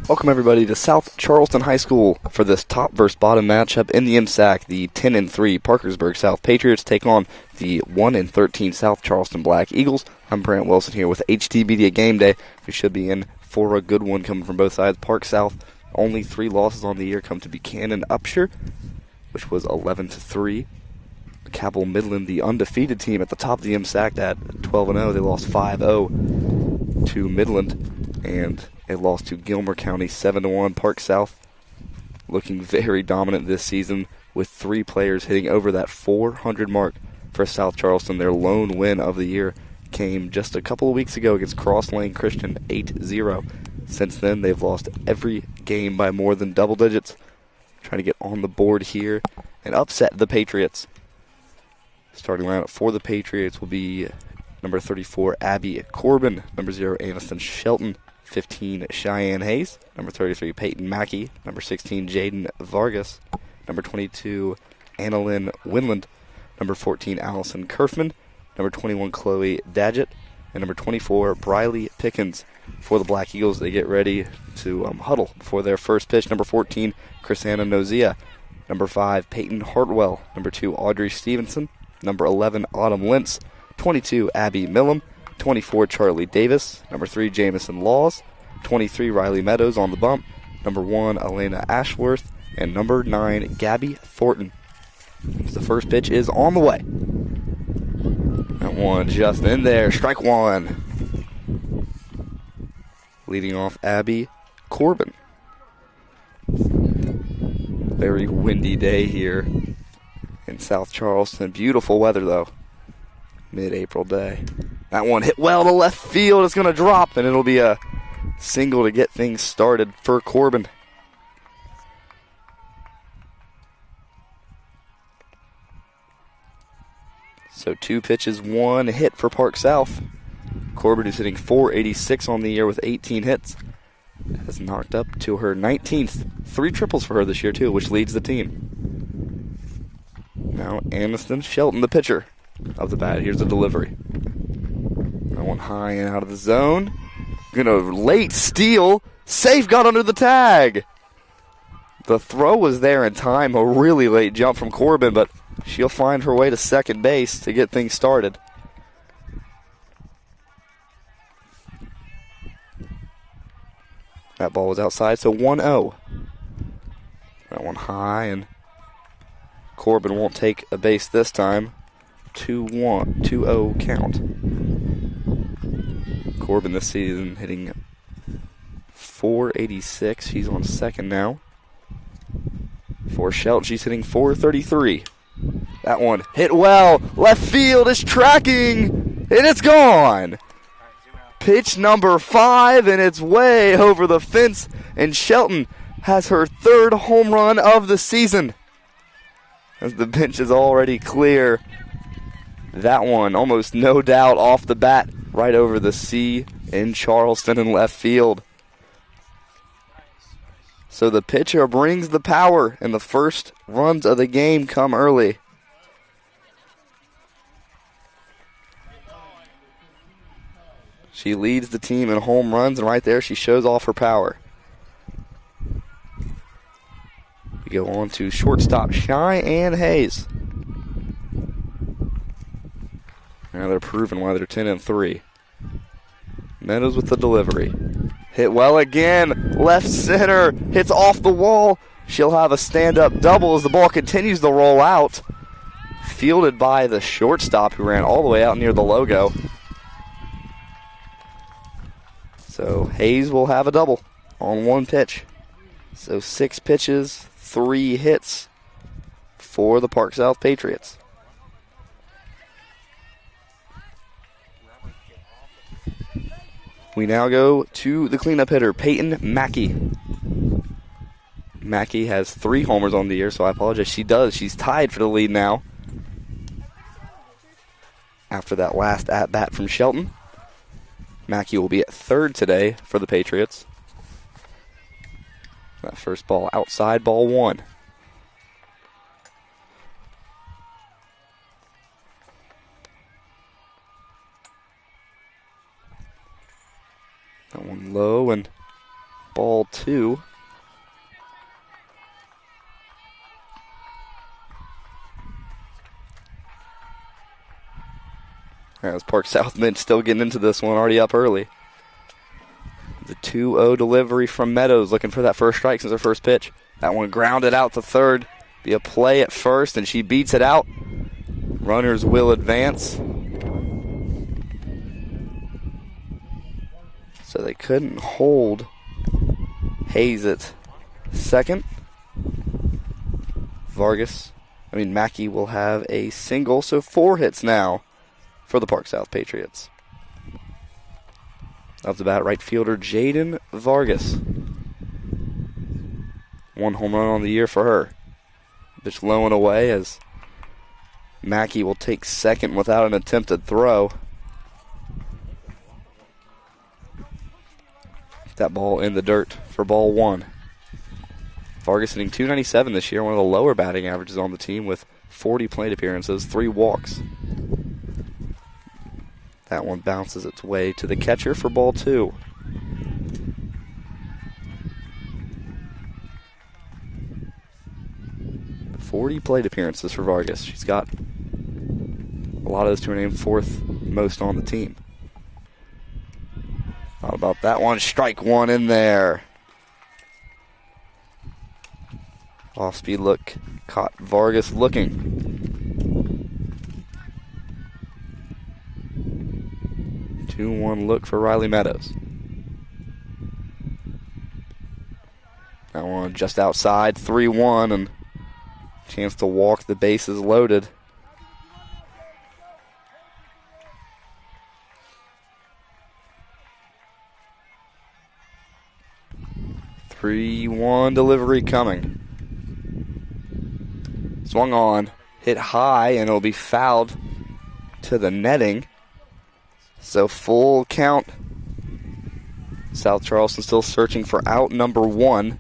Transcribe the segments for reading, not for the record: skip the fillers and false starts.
Welcome everybody to South Charleston High School for this top versus bottom matchup in the MSAC. The 10-3 Parkersburg South Patriots take on the 1-13 South Charleston Black Eagles. I'm Brant Wilson here with HT Media Game Day. We should be in for a good one coming from both sides. Park South, only 3 losses on the year come to Buchanan Upshur, which was 11-3. Cabell Midland, the undefeated team at the top of the MSAC at 12-0. They lost 5-0 to Midland, and they lost to Gilmer County 7-1. Park South looking very dominant this season with 3 players hitting over that 400 mark for South Charleston. Their lone win of the year came just a couple of weeks ago against Cross Lane Christian 8-0. Since then, they've lost every game by more than double digits. Trying to get on the board here and upset the Patriots. Starting lineup for the Patriots will be number 34, Abby Corbin, number 0, Aniston Shelton, 15, Cheyenne Hayes, number 33, Peyton Mackey, number 16, Jaden Vargas, number 22, Annalyn Winland, number 14, Allison Kerfman, number 21, Chloe Dadgett, and number 24, Briley Pickens. For the Black Eagles, they get ready to huddle before their first pitch. Number 14, Chrisanna Nozia, number 5, Peyton Hartwell, number 2, Audrey Stevenson, number 11, Autumn Lentz, 22, Abby Millam, 24, Charlie Davis, number 3, Jamison Laws, 23, Riley Meadows on the bump, number 1, Elena Ashworth, and number 9, Gabby Thornton. The first pitch is on the way. That one just in there, strike one. Leading off, Abby Corbin. Very windy day here in South Charleston. Beautiful weather, though. Mid-April day. That one hit well to left field. It's going to drop, and it'll be a single to get things started for Corbin. So 2 pitches, 1 hit for Park South. Corbin, who's hitting .486 on the year with 18 hits, has knocked up to her 19th. 3 triples for her this year, too, which leads the team. Now Aniston Shelton, the pitcher of the bat. Here's the delivery. That one high and out of the zone. Gonna late steal. Safe, got under the tag. The throw was there in time. A really late jump from Corbin, but she'll find her way to second base to get things started. That ball was outside, so 1-0. That one high, and Corbin won't take a base this time. 2-0 count. Corbin this season hitting .486. She's on second now. For Shelton, she's hitting .433. That one hit well. Left field is tracking, and it's gone. Pitch number 5, and it's way over the fence, and Shelton has her 3rd home run of the season. As the bench is already clear. That one, almost no doubt, off the bat, right over the C in Charleston in left field. So the pitcher brings the power, and the first runs of the game come early. She leads the team in home runs, and right there she shows off her power. We go on to shortstop Cheyenne Hayes. Now they're proving why they're 10-3. Meadows with the delivery. Hit well again. Left center. Hits off the wall. She'll have a stand-up double as the ball continues to roll out. Fielded by the shortstop who ran all the way out near the logo. So Hayes will have a double on 1 pitch. So 6 pitches, 3 hits for the Park South Patriots. We now go to the cleanup hitter, Peyton Mackey. Mackey has 3 homers on the year, so I apologize. She does. She's tied for the lead now. After that last at-bat from Shelton. Mackey will be at 3rd today for the Patriots. That first ball outside, ball 1. That one low, and ball 2. As Park South Mid still getting into this one, already up early. The 2-0 delivery from Meadows, looking for that first strike since her first pitch. That one grounded out to third. Be a play at first, and she beats it out. Runners will advance. So they couldn't hold Hayes at second. Mackey will have a single, so 4 hits now for the Park South Patriots. Up the bat, right fielder Jaden Vargas. 1 home run on the year for her. Pitch low and away as Mackey will take second without an attempted throw. That ball in the dirt for ball 1. Vargas hitting .297 this year, one of the lower batting averages on the team with 40 plate appearances, 3 walks. That one bounces its way to the catcher for ball 2. .40 plate appearances for Vargas. She's got a lot of those to her name, 4th most on the team. Thought about that one. Strike 1 in there. Off-speed look caught Vargas looking. 2-1 look for Riley Meadows. That one just outside, 3-1, and chance to walk, the bases loaded. .3-1 delivery coming. Swung on, hit high, and it'll be fouled to the netting. So full count. South Charleston still searching for out number 1.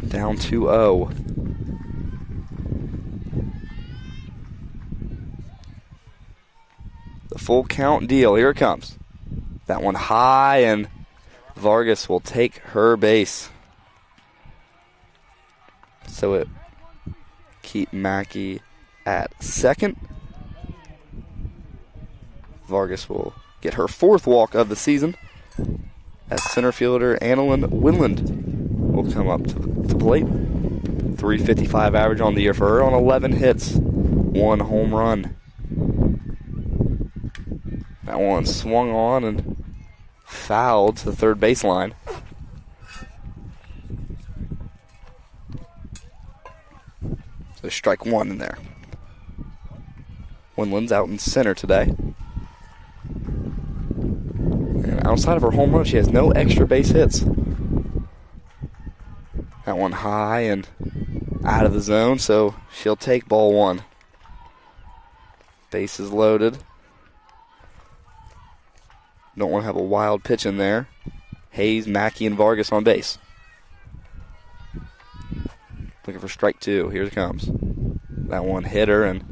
Down 2-0. The full count deal. Here it comes. That one high, and Vargas will take her base. So it keep Mackey at second. Vargas will get her 4th walk of the season as center fielder Annalyn Winland will come up to plate. .355 average on the year for her on 11 hits, 1 home run. That one swung on and fouled to the third baseline. So strike 1 in there. Winland's out in center today. And outside of her home run, she has no extra base hits. That one high and out of the zone, so she'll take ball 1. Bases loaded. Don't want to have a wild pitch in there. Hayes, Mackey, and Vargas on base. Looking for strike 2. Here it comes. That one hit her and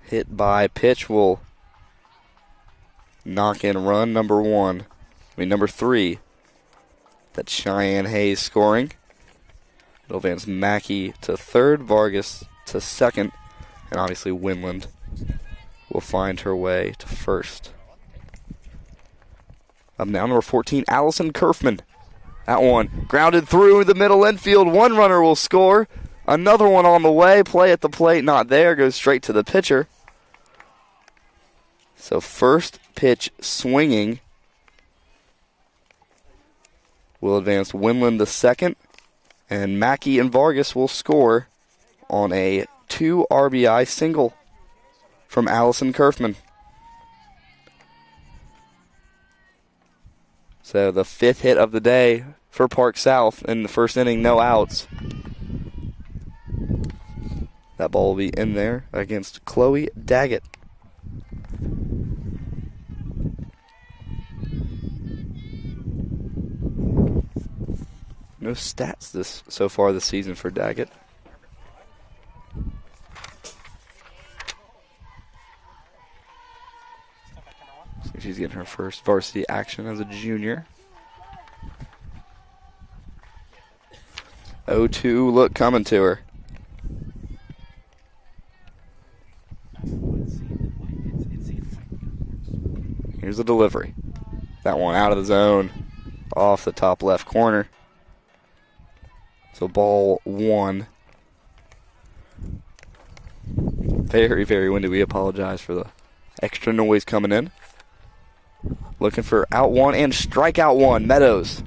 hit by pitch will knock in run number 3. That's Cheyenne Hayes scoring. It'll advance Mackey to third, Vargas to second, and obviously Winland will find her way to first. Up now, number 14, Allison Kerfman. That one grounded through the middle infield. 1 runner will score. Another one on the way. Play at the plate, not there. Goes straight to the pitcher. So first pitch swinging will advance Winland to second. And Mackey and Vargas will score on a 2 RBI single from Allison Kerfman. So the 5th hit of the day for Park South in the first inning, no outs. That ball will be in there against Chloe Daggett. No stats so far this season for Daggett. So she's getting her first varsity action as a junior. 0-2 look coming to her. Here's the delivery. That one out of the zone, off the top left corner. So ball 1. Very, very windy. We apologize for the extra noise coming in. Looking for out 1 and strikeout 1. Meadows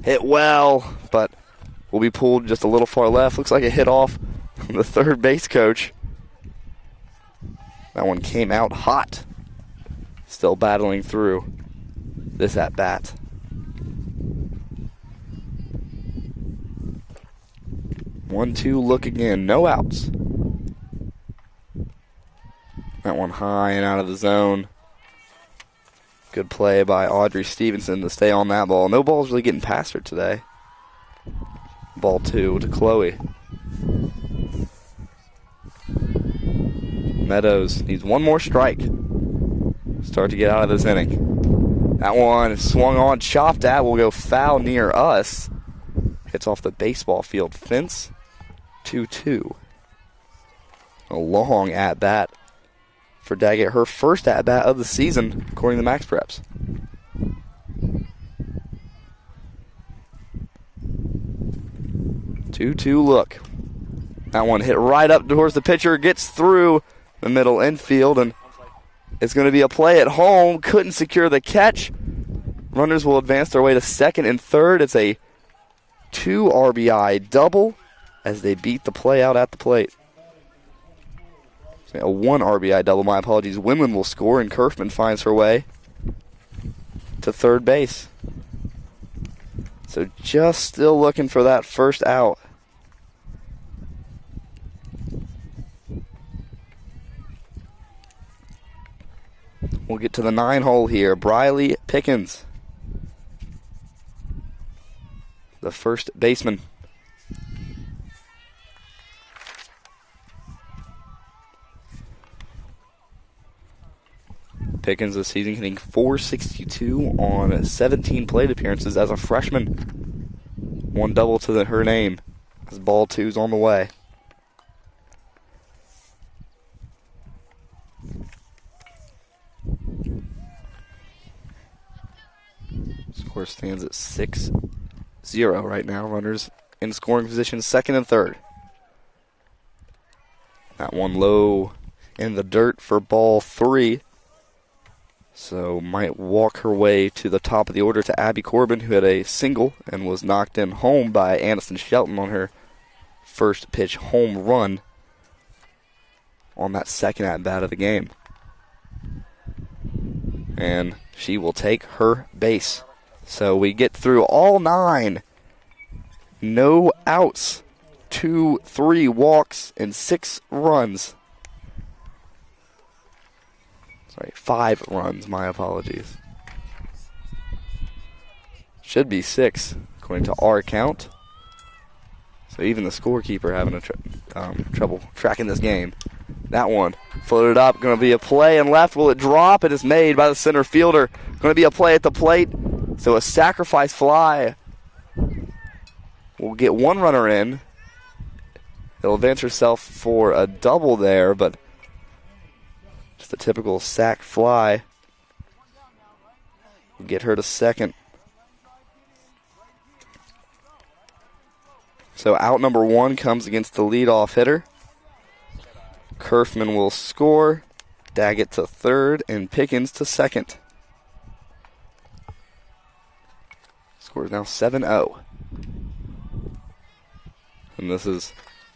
hit well, but will be pulled just a little far left. Looks like it hit off the third base coach. That one came out hot. Still battling through this at bat. One-two look again. No outs. That one high and out of the zone. Good play by Audrey Stevenson to stay on that ball. No ball's really getting past her today. Ball 2 to Chloe. Meadows needs one more strike. Start to get out of this inning. That one swung on, chopped at, will go foul near us. Hits off the baseball field fence. 2-2. A long at-bat for Daggett. Her first at-bat of the season, according to Max Preps. 2-2 look. That one hit right up towards the pitcher, gets through the middle infield, and it's going to be a play at home. Couldn't secure the catch. Runners will advance their way to second and third. It's a 2 RBI double as they beat the play out at the plate. A 1 RBI double, my apologies. Wimlin will score, and Kerfman finds her way to third base. So just still looking for that first out. We'll get to the 9 hole here. Briley Pickens, the first baseman. Pickens this season hitting .462 on 17 plate appearances as a freshman. 1 double to her name as ball 2's on the way. Score stands at 6-0 right now. Runners in scoring position, second and third. That one low in the dirt for ball 3. So might walk her way to the top of the order to Abby Corbin, who had a single and was knocked in home by Aniston Shelton on her first pitch home run on that second at-bat of the game. And she will take her base. So we get through all 9. No outs. 2-3 walks and 6 runs. Sorry, 5 runs, my apologies. Should be 6, according to our count. So even the scorekeeper having trouble tracking this game. That one floated up, going to be a play and left. Will it drop? It is made by the center fielder. Going to be a play at the plate. So a sacrifice fly. We'll get 1 runner in. He'll advance herself for a double there, but just a typical sac fly. We'll get her to second. So out number 1 comes against the leadoff hitter. Kerfman will score. Daggett to third and Pickens to second. Score is now 7-0. And this is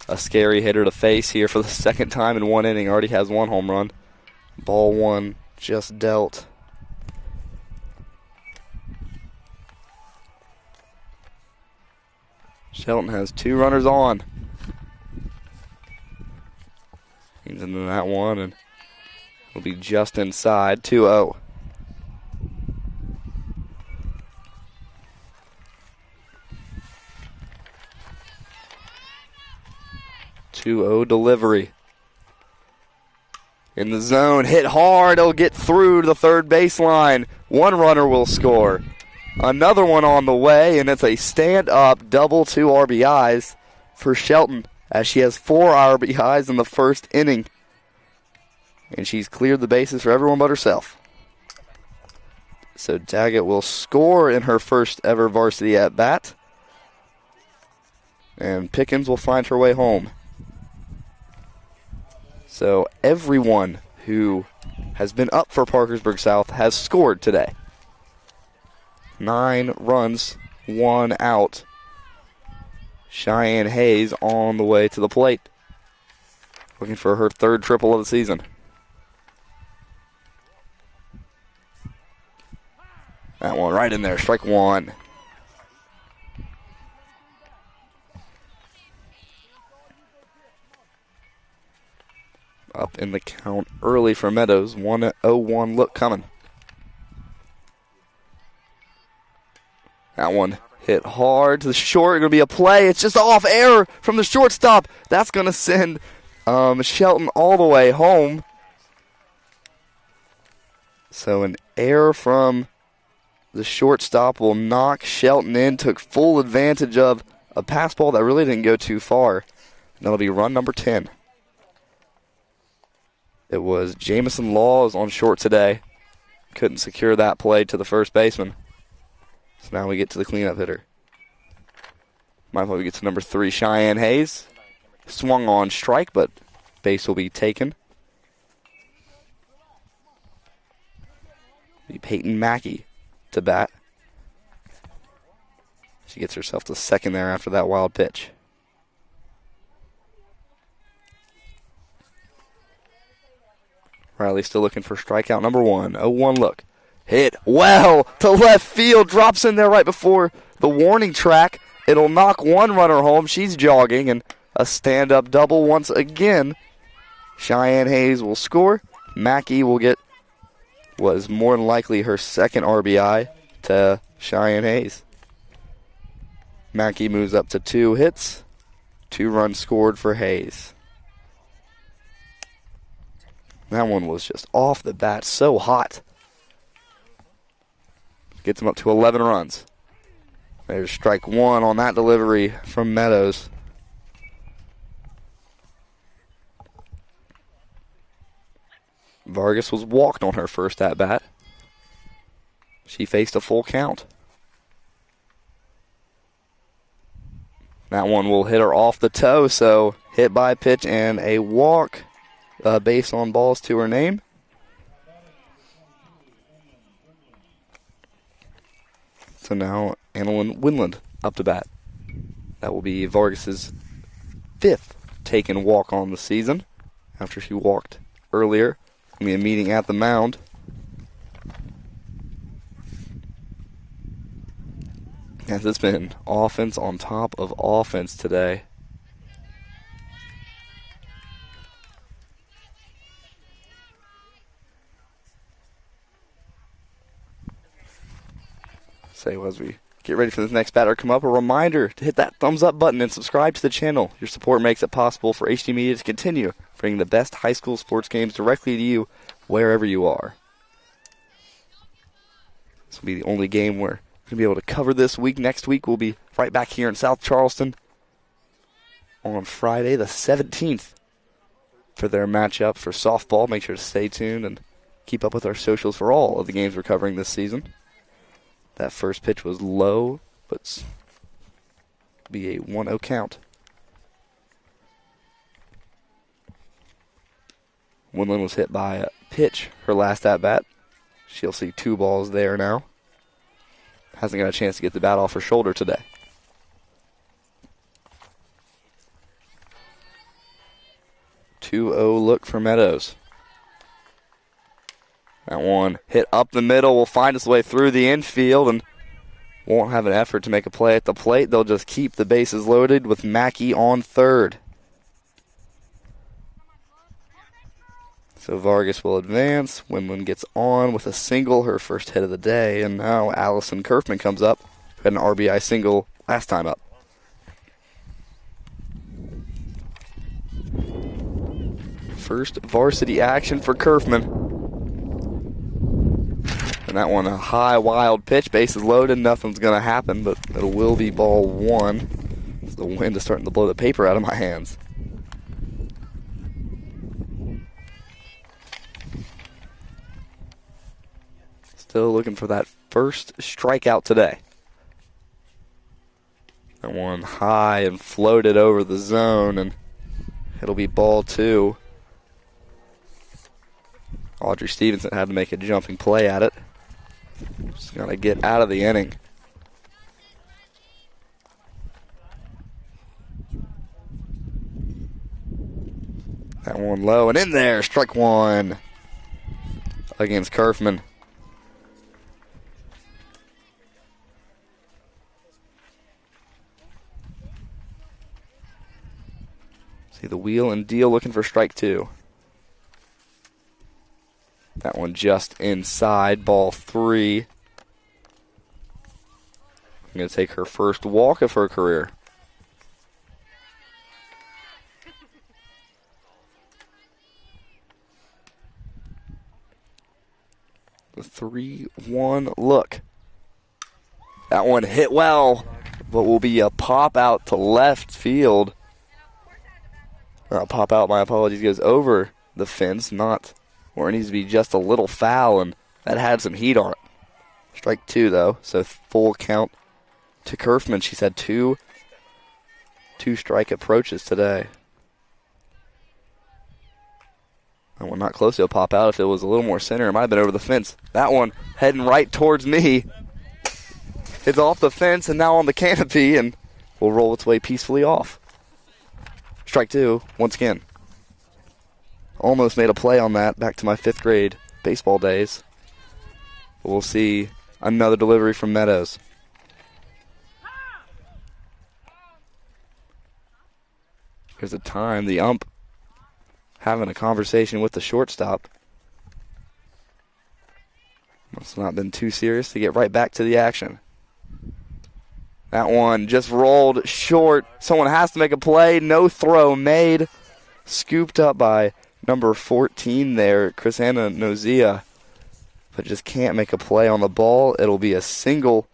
a scary hitter to face here for the second time in 1 inning. Already has 1 home run. Ball 1 just dealt. Shelton has 2 runners on. He's into that one and will be just inside. 2-0. Delivery. In the zone, hit hard. It'll get through to the third baseline. One runner will score. Another one on the way, and it's a stand-up double 2 RBIs for Shelton, as she has 4 RBIs in the first inning. And she's cleared the bases for everyone but herself. So Daggett will score in her first ever varsity at-bat. And Pickens will find her way home. So everyone who has been up for Parkersburg South has scored today. 9 runs, 1 out. Cheyenne Hayes on the way to the plate, looking for her 3rd triple of the season. That one right in there, strike 1. Up in the count early for Meadows. 1-0-1 look coming. That one hit hard to the short. Going to be a play. It's just off air from the shortstop. That's going to send Shelton all the way home. So an error from the shortstop will knock Shelton in. Took full advantage of a pass ball that really didn't go too far. And that'll be run number 10. It was Jamison Laws on short today. Couldn't secure that play to the first baseman. So now we get to the cleanup hitter. Might as well get to number 3, Cheyenne Hayes. Swung on strike, but base will be taken. Be Peyton Mackey to bat. She gets herself to second there after that wild pitch. Riley still looking for strikeout number 1. 0-1 look. Hit well to left field. Drops in there right before the warning track. It'll knock one runner home. She's jogging, and a stand-up double once again. Cheyenne Hayes will score. Mackey will get was more than likely her 2nd RBI to Cheyenne Hayes. Mackey moves up to 2 hits. 2 runs scored for Hayes. That one was just off the bat, so hot. Gets him up to 11 runs. There's strike 1 on that delivery from Meadows. Vargas was walked on her first at-bat. She faced a full count. That one will hit her off the toe, so hit by pitch and a walk. Base on balls to her name. So now Annalyn Winland up to bat. That will be Vargas's 5th taken walk on the season after she walked earlier. Going to be a meeting at the mound. As it's been offense on top of offense today. As we get ready for this next batter to come up, a reminder to hit that thumbs up button and subscribe to the channel. Your support makes it possible for HD Media to continue bringing the best high school sports games directly to you wherever you are. This will be the only game we're going to be able to cover this week. Next week we'll be right back here in South Charleston on Friday the 17th for their matchup for softball. Make sure to stay tuned and keep up with our socials for all of the games we're covering this season. That first pitch was low, but be a 1-0 count. Winland was hit by a pitch her last at-bat. She'll see 2 balls there now. Hasn't got a chance to get the bat off her shoulder today. (2-0) look for Meadows. That one hit up the middle, will find its way through the infield and won't have an effort to make a play at the plate. They'll just keep the bases loaded with Mackey on third. So Vargas will advance. Winland gets on with a single, her first hit of the day. And now Allison Kerfman comes up, who had an RBI single last time up. First varsity action for Kerfman. And that one, a high, wild pitch. Bases loaded. Nothing's going to happen, but it will be ball one. The wind is starting to blow the paper out of my hands. Still looking for that first strikeout today. That one high and floated over the zone, and it'll be ball two. Audrey Stevenson had to make a jumping play at it. Just got to get out of the inning. That one low and in there. Strike one against Kerfman. See the wheel and deal looking for strike two. That one just inside, ball three. I'm going to take her first walk of her career. The 3-1 look. That one hit well, but will be a pop out to left field. Pop out, my apologies, goes over the fence, not where it needs to be, just a little foul, and that had some heat on it. Strike two, though, so full count to Kerfman. She's had two strike approaches today. That one not close to a pop out. If it was a little more center, it might have been over the fence. That one heading right towards me. It's off the fence and now on the canopy, and will roll its way peacefully off. Strike two, once again. Almost made a play on that back to my 5th grade baseball days. But we'll see another delivery from Meadows. There's a time, the ump having a conversation with the shortstop. Must not been too serious to get right back to the action. That one just rolled short. Someone has to make a play. No throw made. Scooped up by number 14 there, Chrisanna Nozia. But just can't make a play on the ball. It'll be a single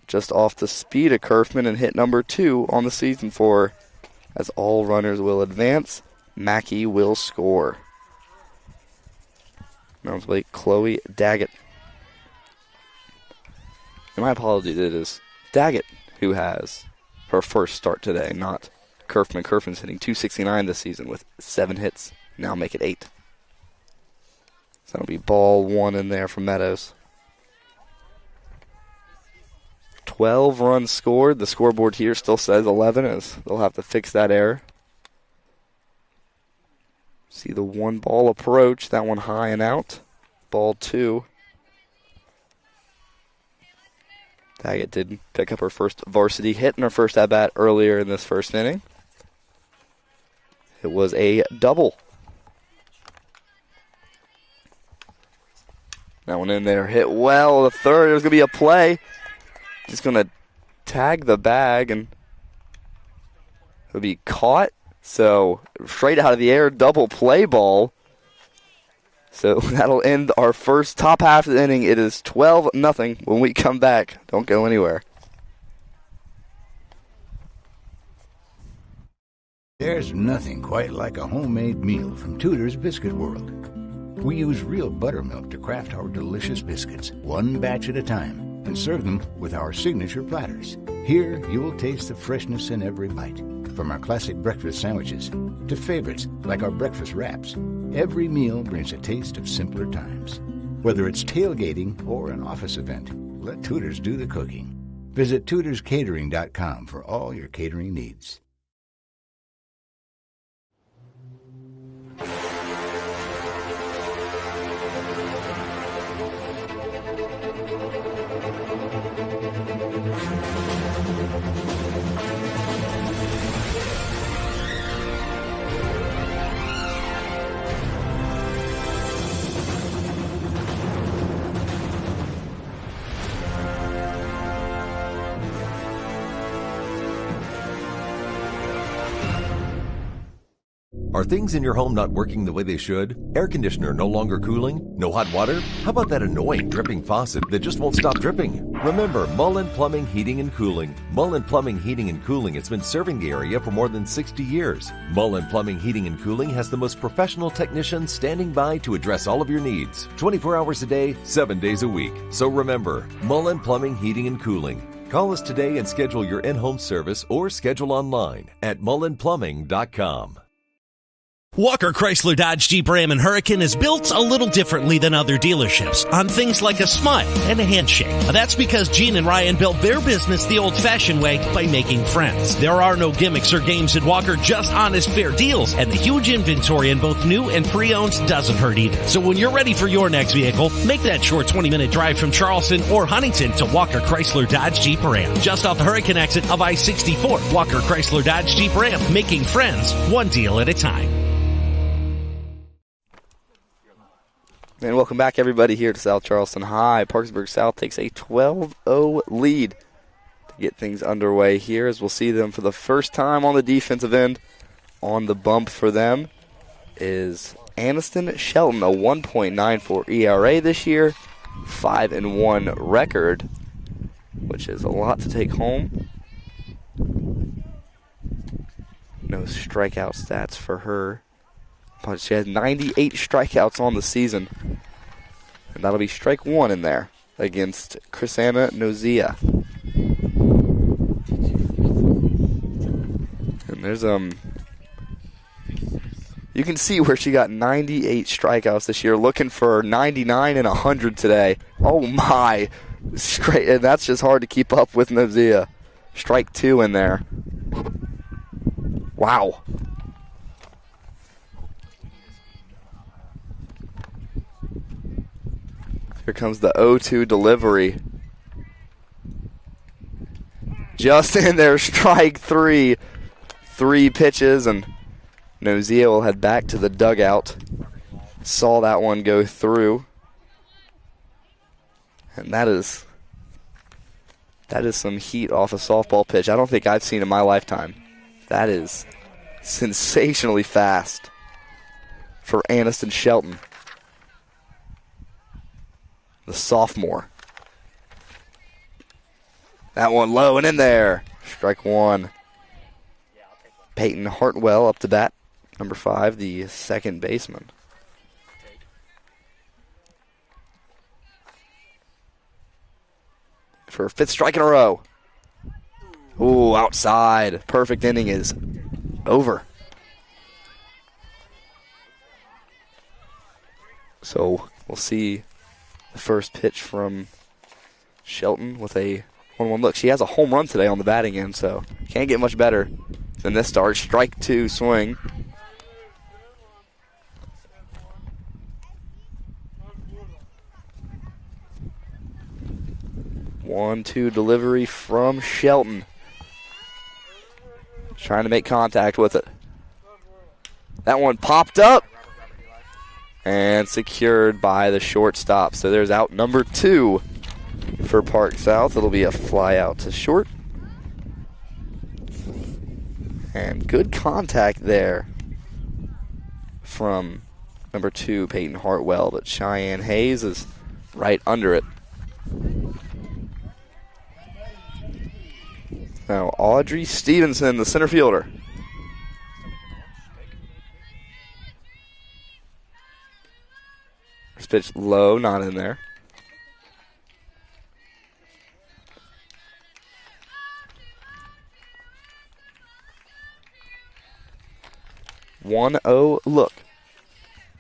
just off the speed of Kerfman and hit number 2 on the season for her. As all runners will advance, Mackey will score. Mounds Blake, Chloe Daggett. And my apologies, it is Daggett who has her first start today, not Kerfman. Kerfman's hitting .269 this season with 7 hits. Now make it 8. So that'll be ball one in there from Meadows. 12 runs scored. The scoreboard here still says 11, as they'll have to fix that error. See the one ball approach. That one high and out. Ball 2. Daggett did pick up her first varsity hit in her first at-bat earlier in this first inning. It was a double. That one in there hit well. The third, there's going to be a play. Just going to tag the bag, and it'll be caught. So straight out of the air, double play ball. So that'll end our first top half of the inning. It is 12-0 when we come back. Don't go anywhere. There's nothing quite like a homemade meal from Tudor's Biscuit World. We use real buttermilk to craft our delicious biscuits, one batch at a time, and serve them with our signature platters. Here, you'll taste the freshness in every bite. From our classic breakfast sandwiches to favorites like our breakfast wraps, every meal brings a taste of simpler times. Whether it's tailgating or an office event, let Tudor's do the cooking. Visit tudorscatering.com for all your catering needs. Are things in your home not working the way they should? Air conditioner no longer cooling? No hot water? How about that annoying dripping faucet that just won't stop dripping? Remember Mullen Plumbing, Heating, and Cooling. Mullen Plumbing, Heating, and Cooling has been serving the area for more than 60 years. Mullen Plumbing, Heating, and Cooling has the most professional technicians standing by to address all of your needs. 24 hours a day, 7 days a week. So remember, Mullen Plumbing, Heating, and Cooling. Call us today and schedule your in-home service or schedule online at mullenplumbing.com. Walker Chrysler Dodge Jeep Ram and Hurricane is built a little differently than other dealerships on things like a smile and a handshake. That's because Gene and Ryan built their business the old-fashioned way by making friends. There are no gimmicks or games at Walker, just honest, fair deals, and the huge inventory in both new and pre-owned doesn't hurt either. So when you're ready for your next vehicle, make that short 20-minute drive from Charleston or Huntington to Walker Chrysler Dodge Jeep Ram. Just off the Hurricane exit of I-64, Walker Chrysler Dodge Jeep Ram, making friends one deal at a time. And welcome back, everybody, here to South Charleston High. Parkersburg South takes a 12-0 lead to get things underway here, as we'll see them for the first time on the defensive end. On the bump for them is Anniston Shelton, a 1.94 ERA this year, 5-1 record, which is a lot to take home. No strikeout stats for her. But she has 98 strikeouts on the season. And that'll be strike one in there against Chrisanna Nozia. And there's you can see where she got 98 strikeouts this year, looking for 99 and 100 today. Oh my. Great. And that's just hard to keep up with Nozia. Strike two in there. Wow. Here comes the 0-2 delivery. Just in there, strike three. 3 pitches, and Nozia will head back to the dugout. Saw that one go through. And that is some heat off a softball pitch I don't think I've seen in my lifetime. That is sensationally fast for Anniston Shelton, the sophomore. That one low and in there. Strike one. Peyton Hartwell up to bat. Number 5, the second baseman. For a 5th strike in a row. Ooh, outside. Perfect inning is over. So we'll see the first pitch from Shelton with a 1-1 look. She has a home run today on the batting end, so can't get much better than this start. Strike 2 swing. One-two delivery from Shelton. Trying to make contact with it. That one popped up and secured by the shortstop. So there's out number 2 for Park South. It'll be a fly out to short. And good contact there from number 2, Peyton Hartwell, but Cheyenne Hayes is right under it. Now Audrey Stevenson, the center fielder. First pitch low, not in there. One 0 look.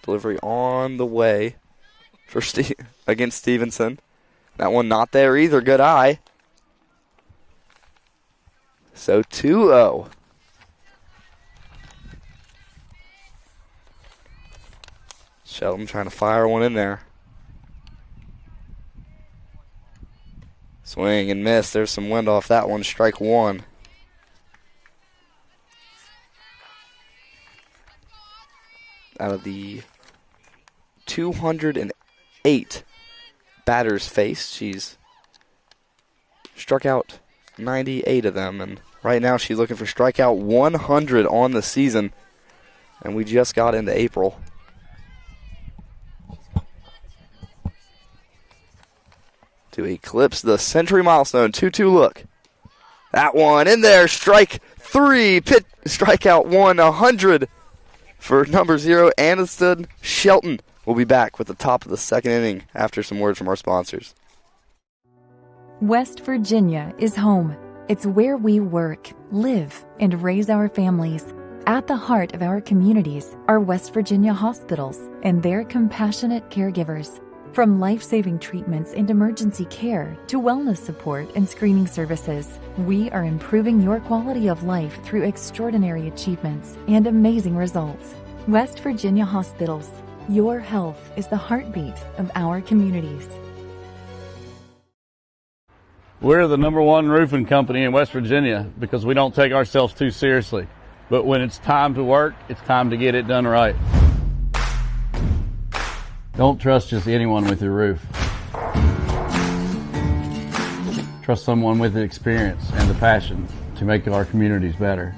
Delivery on the way for against Stevenson. That one not there either. Good eye. So 2-0. Shelton trying to fire one in there. Swing and miss. There's some wind off that one. Strike 1. Out of the 208 batters faced, she's struck out 98 of them, and right now she's looking for strikeout 100 on the season. and we just got into April. To eclipse the century milestone, 2-2 look. That one in there, strike 3, strikeout 100 for number 0, Aniston Shelton. We'll be back with the top of the second inning after some words from our sponsors. West Virginia is home. It's where we work, live, and raise our families. At the heart of our communities are West Virginia hospitals and their compassionate caregivers. From life-saving treatments and emergency care to wellness support and screening services, we are improving your quality of life through extraordinary achievements and amazing results. West Virginia Hospitals. Your health is the heartbeat of our communities. We're the #1 roofing company in West Virginia because we don't take ourselves too seriously. But when it's time to work, it's time to get it done right. Don't trust just anyone with your roof. Trust someone with the experience and the passion to make our communities better.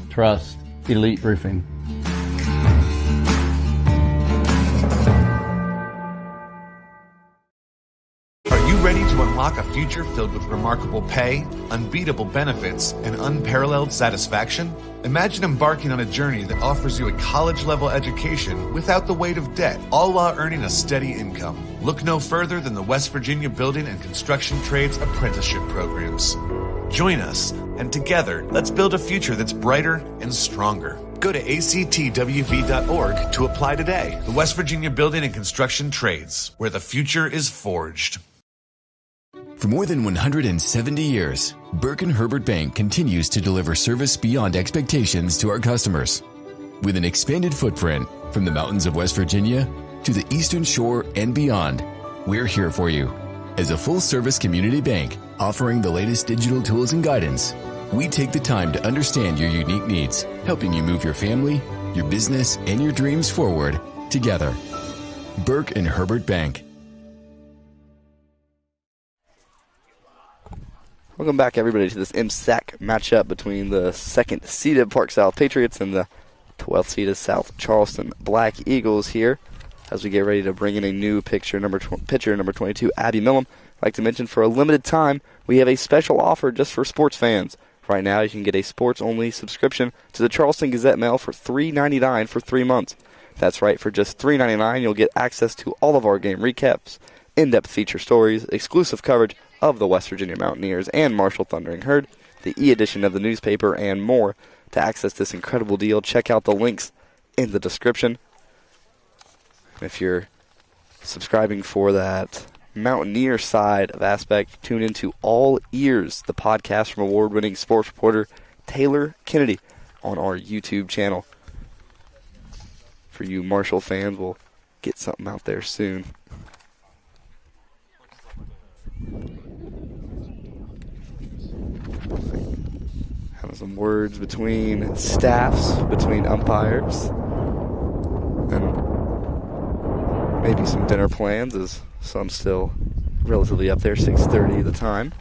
Trust Elite Roofing. Are you ready to unlock a future filled with remarkable pay, unbeatable benefits, and unparalleled satisfaction? Imagine embarking on a journey that offers you a college-level education without the weight of debt, all while earning a steady income. Look no further than the West Virginia Building and Construction Trades Apprenticeship Programs. Join us, and together, let's build a future that's brighter and stronger. Go to actwv.org to apply today. The West Virginia Building and Construction Trades, where the future is forged. For more than 170 years, Burke & Herbert Bank continues to deliver service beyond expectations to our customers. With an expanded footprint from the mountains of West Virginia to the Eastern Shore and beyond, we're here for you. As a full-service community bank offering the latest digital tools and guidance, we take the time to understand your unique needs, helping you move your family, your business, and your dreams forward together. Burke & Herbert Bank. Welcome back, everybody, to this MSAC matchup between the second-seeded Park South Patriots and the 12th-seeded South Charleston Black Eagles here as we get ready to bring in a new pitcher, number 22, Abby Millum. I'd like to mention, for a limited time, we have a special offer just for sports fans. Right now, you can get a sports-only subscription to the Charleston Gazette-Mail for $3.99 for 3 months. That's right, for just $3.99, you'll get access to all of our game recaps, in-depth feature stories, exclusive coverage of the West Virginia Mountaineers and Marshall Thundering Herd, the e-edition of the newspaper, and more. To access this incredible deal, check out the links in the description. If you're subscribing for that Mountaineer side of aspect, tune into All Ears, the podcast from award-winning sports reporter Taylor Kennedy on our YouTube channel. For you Marshall fans, we'll get something out there soon. Having some words between staffs, between umpires, and maybe some dinner plans, as some still relatively up there, 6:30 the time.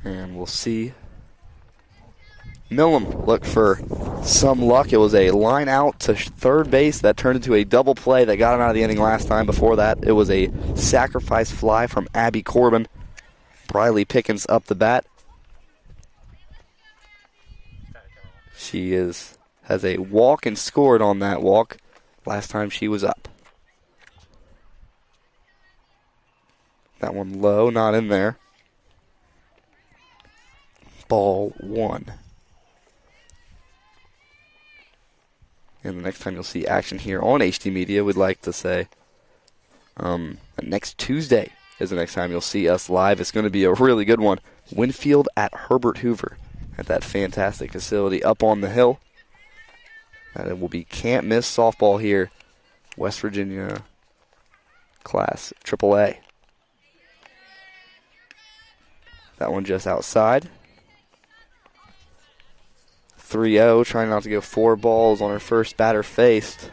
And we'll see. Millum look for some luck. It was a line out to third base that turned into a double play that got him out of the inning last time. Before that, it was a sacrifice fly from Abby Corbin. Briley Pickens up the bat. She has a walk and scored on that walk last time she was up. That one low, not in there. Ball 1. And the next time you'll see action here on HD Media, we'd like to say next Tuesday is the next time you'll see us live. It's going to be a really good one. Winfield at Herbert Hoover at that fantastic facility up on the hill. And it will be can't miss softball here. West Virginia class AAA. That one just outside. 3-0, trying not to go 4 balls on her first batter faced.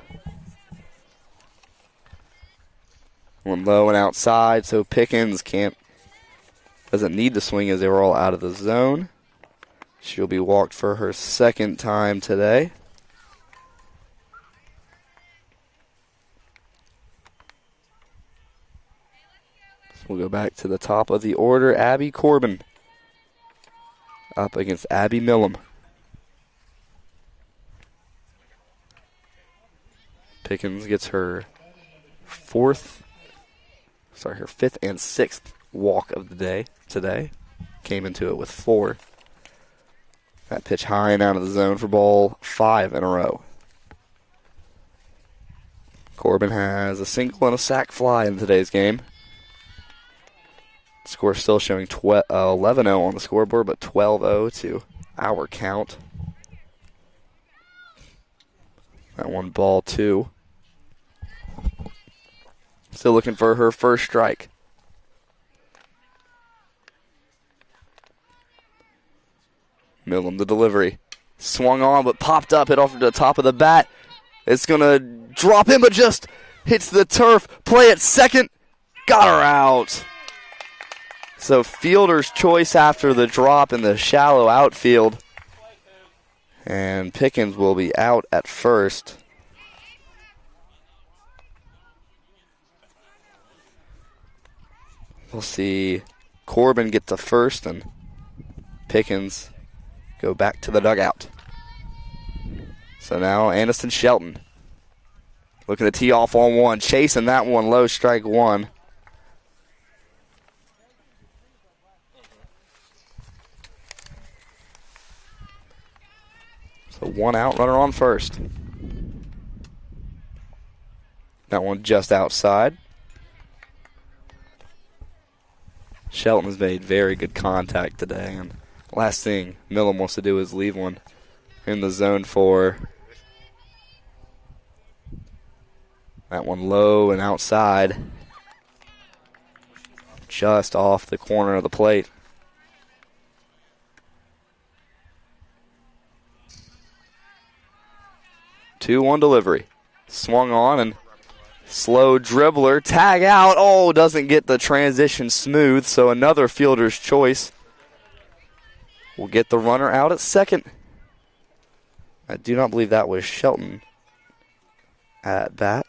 one low and outside, so Pickens doesn't need to swing as they were all out of the zone. She'll be walked for her second time today. So we'll go back to the top of the order. Abby Corbin up against Abby Millum. Pickens gets her fifth and sixth walk of the day today. Came into it with 4. That pitch high and out of the zone for ball 5 in a row. Corbin has a single and a sac fly in today's game. Score still showing 11-0 on the scoreboard, but 12-0 to our count. That one ball 2. Still looking for her first strike. Millum, the delivery. Swung on, but popped up, hit off to the top of the bat. It's going to drop in, but just hits the turf. Play at second. Got her out. So fielder's choice after the drop in the shallow outfield. And Pickens will be out at first. We'll see Corbin get to first and Pickens go back to the dugout. So now Aniston Shelton looking to tee off on one, chasing that one low, strike 1. So 1 out, runner on first. That one just outside. Shelton has made very good contact today, and last thing Millum wants to do is leave one in the zone for that one low and outside, just off the corner of the plate. Two-one delivery. Swung on and slow dribbler. Tag out. Oh, doesn't get the transition smooth, so another fielder's choice will get the runner out at second. I do not believe that was Shelton at bat.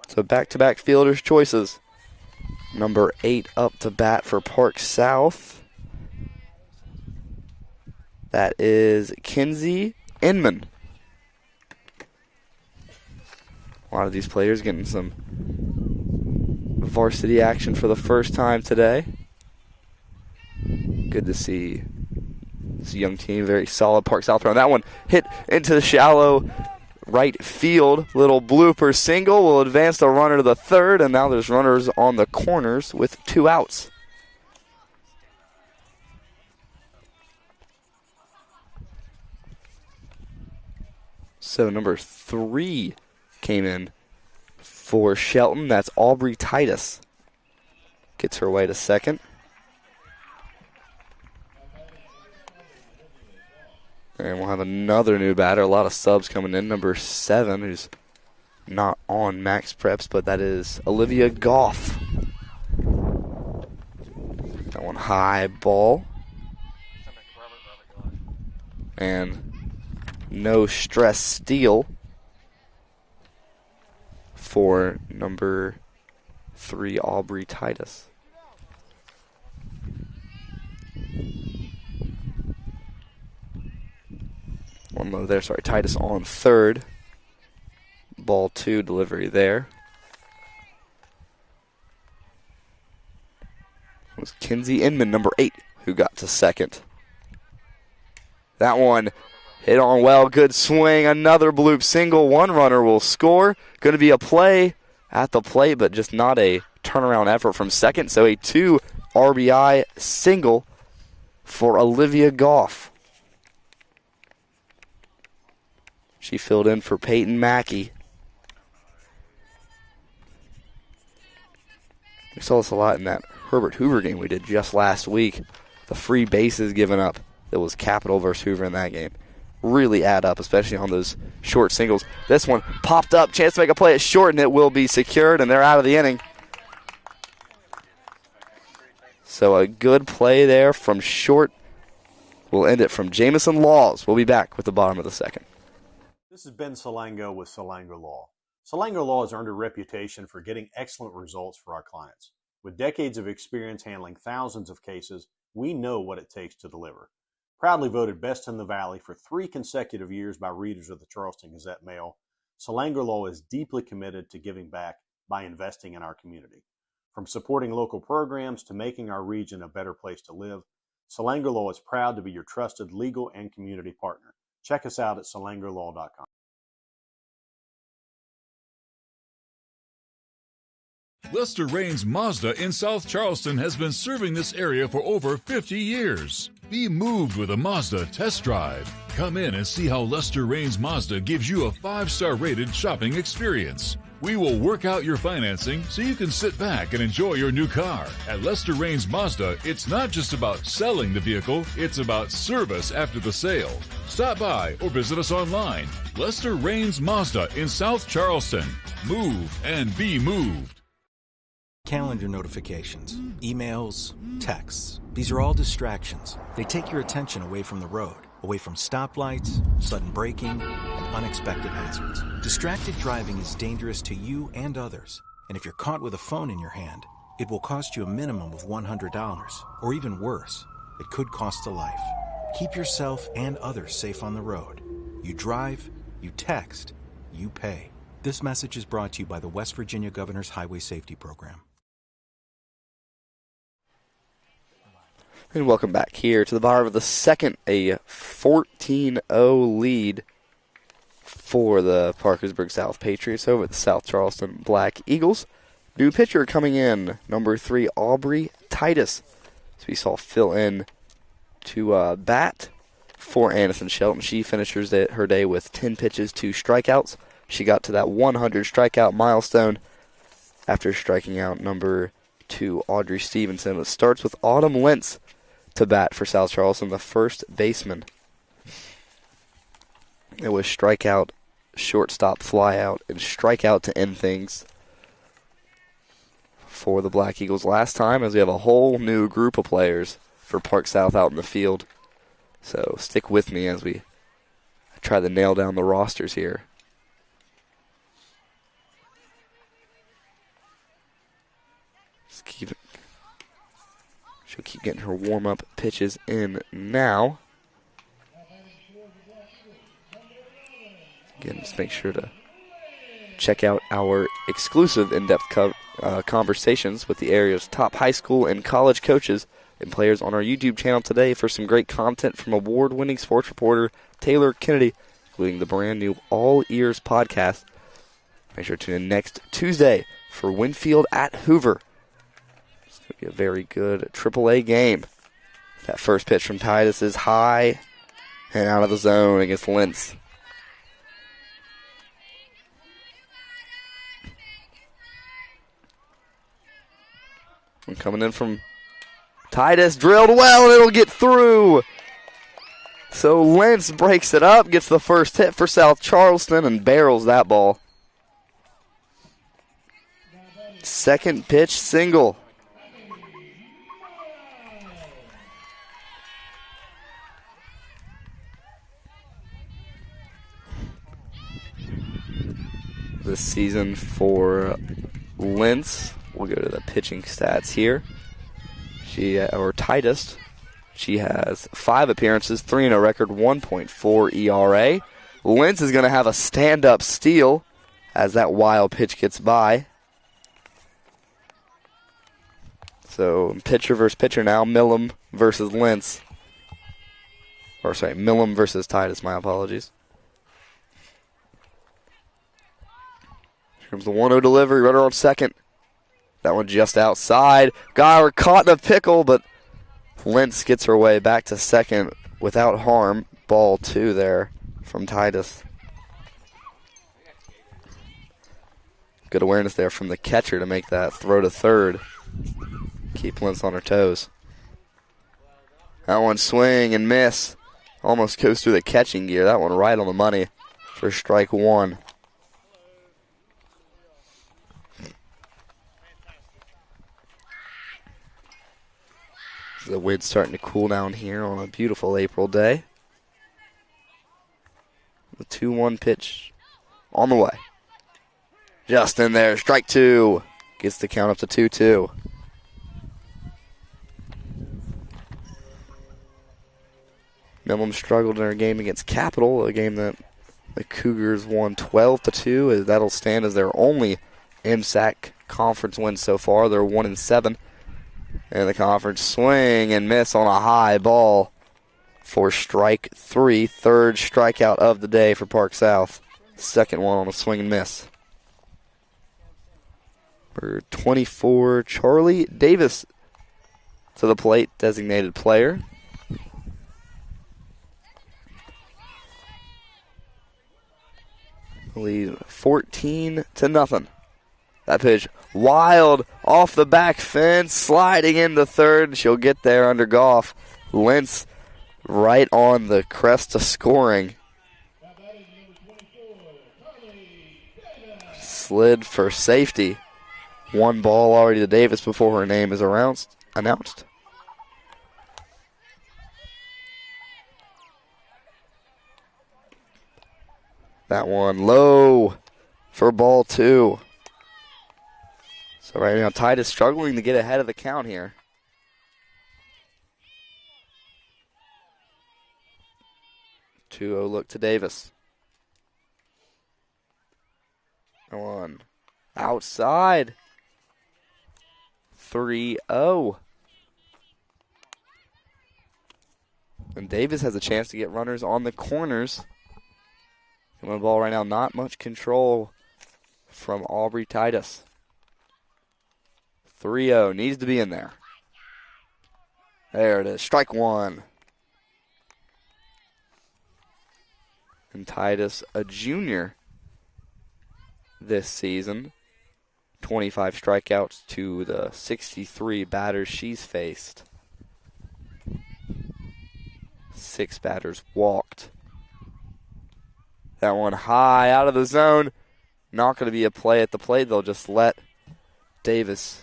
So back-to-back fielders' choices. Number 8 up to bat for Park South. That is Kinsey Inman. A lot of these players getting some varsity action for the first time today. Good to see this young team, very solid. Park South run. That one hit into the shallow right field. Little blooper single will advance the runner to the third, and now there's runners on the corners with 2 outs. So number 3 came in for Shelton. That's Aubrey Titus. Gets her way to second. And we'll have another new batter. A lot of subs coming in. Number 7, who's not on max preps, but that is Olivia Goff. That one high ball. And no stress steal for number 3, Aubrey Titus. One low there, sorry. Titus on third. Ball 2, delivery there. It was Kinsey Inman, number 8, who got to second. That one hit on well, good swing. Another bloop single. One runner will score. Going to be a play at the plate, but just not a turnaround effort from second. So a 2 RBI single for Olivia Goff. She filled in for Peyton Mackey. We saw this a lot in that Herbert Hoover game we did just last week. The free bases given up. It was Capital versus Hoover in that game. really add up, especially on those short singles. This one popped up, chance to make a play at short, and it will be secured, and they're out of the inning. So a good play there from short. We'll end it from Jamison Laws. We'll be back with the bottom of the second. This is Ben Salango with Salango Law. Salango Law has earned a reputation for getting excellent results for our clients. With decades of experience handling thousands of cases, we know what it takes to deliver. Proudly voted Best in the Valley for 3 consecutive years by readers of the Charleston Gazette-Mail, Salango Law is deeply committed to giving back by investing in our community. From supporting local programs to making our region a better place to live, Salango Law is proud to be your trusted legal and community partner. Check us out at salangolaw.com. Lester Raines Mazda in South Charleston has been serving this area for over 50 years. Be moved with a Mazda test drive. Come in and see how Lester Raines Mazda gives you a 5-star rated shopping experience. We will work out your financing so you can sit back and enjoy your new car. At Lester Raines Mazda, it's not just about selling the vehicle, it's about service after the sale. Stop by or visit us online. Lester Raines Mazda in South Charleston. Move and be moved. Calendar notifications, emails, texts. These are all distractions. They take your attention away from the road, away from stoplights, sudden braking, and unexpected hazards. Distracted driving is dangerous to you and others. And if you're caught with a phone in your hand, it will cost you a minimum of $100, or even worse, it could cost a life. Keep yourself and others safe on the road. You drive, you text, you pay. This message is brought to you by the West Virginia Governor's Highway Safety Program. And welcome back here to the bottom of the second, a 14-0 lead for the Parkersburg South Patriots over the South Charleston Black Eagles. New pitcher coming in, number 3, Aubrey Titus. So we saw fill in to bat for Anderson Shelton. She finishes her day with 10 pitches, 2 strikeouts. She got to that 100 strikeout milestone after striking out number 2, Audrey Stevenson. It starts with Autumn Lentz to bat for South Charleston, the first baseman. It was strikeout, shortstop, flyout, and strikeout to end things for the Black Eagles last time, as we have a whole new group of players for Park South out in the field. So stick with me as we try to nail down the rosters here. Just keep it. She'll keep getting her warm-up pitches in now. Again, just make sure to check out our exclusive in-depth conversations with the area's top high school and college coaches and players on our YouTube channel today for some great content from award-winning sports reporter Taylor Kennedy, including the brand-new All Ears podcast. Make sure to tune in next Tuesday for Winfield at Hoover. It's going to be a very good AAA game. That first pitch from Titus is high and out of the zone against Lentz. And coming in from Titus, drilled well, and it'll get through. So Lentz breaks it up, gets the first hit for South Charleston, and barrels that ball. Second pitch single. This season for Lentz, we'll go to the pitching stats here. Titus, she has 5 appearances, 3-0 record, 1.4 ERA. Lentz is going to have a stand-up steal as that wild pitch gets by. So pitcher versus pitcher now, Millum versus Lentz. Millum versus Titus, my apologies. Here comes the 1-0 delivery, runner on second. That one just outside. We're caught in a pickle, but Lentz gets her way back to second without harm. Ball 2 there from Titus. Good awareness there from the catcher to make that throw to third. Keep Lentz on her toes. That one swing and miss Almost goes through the catching gear. That one right on the money for strike one. The wind's starting to cool down here on a beautiful April day. The 2-1 pitch on the way. Just in there, strike two. Gets the count up to 2-2. Millam struggled in their game against Capital, a game that the Cougars won 12-2. That'll stand as their only MSAC conference win so far. They're 1-7. And the conference swing and miss on a high ball for strike three. Third strikeout of the day for Park South. Second one on a swing and miss. For 24, Charlie Davis to the plate, designated player. Lead 14-0. That pitch wild off the back fence, sliding into third. She'll get there under Goff. Lentz right on the crest of scoring. Slid for safety. One ball already to Davis before her name is announced. That one low for ball two. So right now, Tide is struggling to get ahead of the count here. 2-0 look to Davis. One outside. 3-0. And Davis has a chance to get runners on the corners. On the ball right now, not much control from Aubrey Titus. 3-0, needs to be in there. There it is, strike one. And Titus, a junior this season. 25 strikeouts to the 63 batters she's faced. 6 batters walked. That one high out of the zone. Not going to be a play at the plate. They'll just let Davis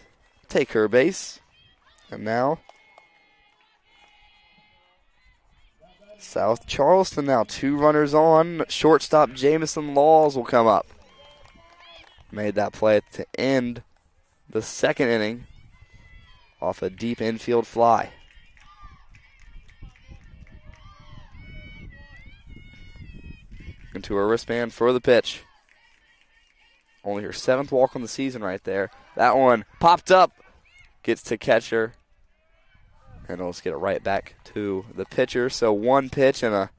take her base. And now South Charleston now 2 runners on. Shortstop Jamison Laws will come up. Made that play to end the second inning off a deep infield fly. Into her wristband for the pitch. Only her 7th walk on the season right there. That one popped up. Gets to catcher. And let's get it right back to the pitcher. So 1 pitch and a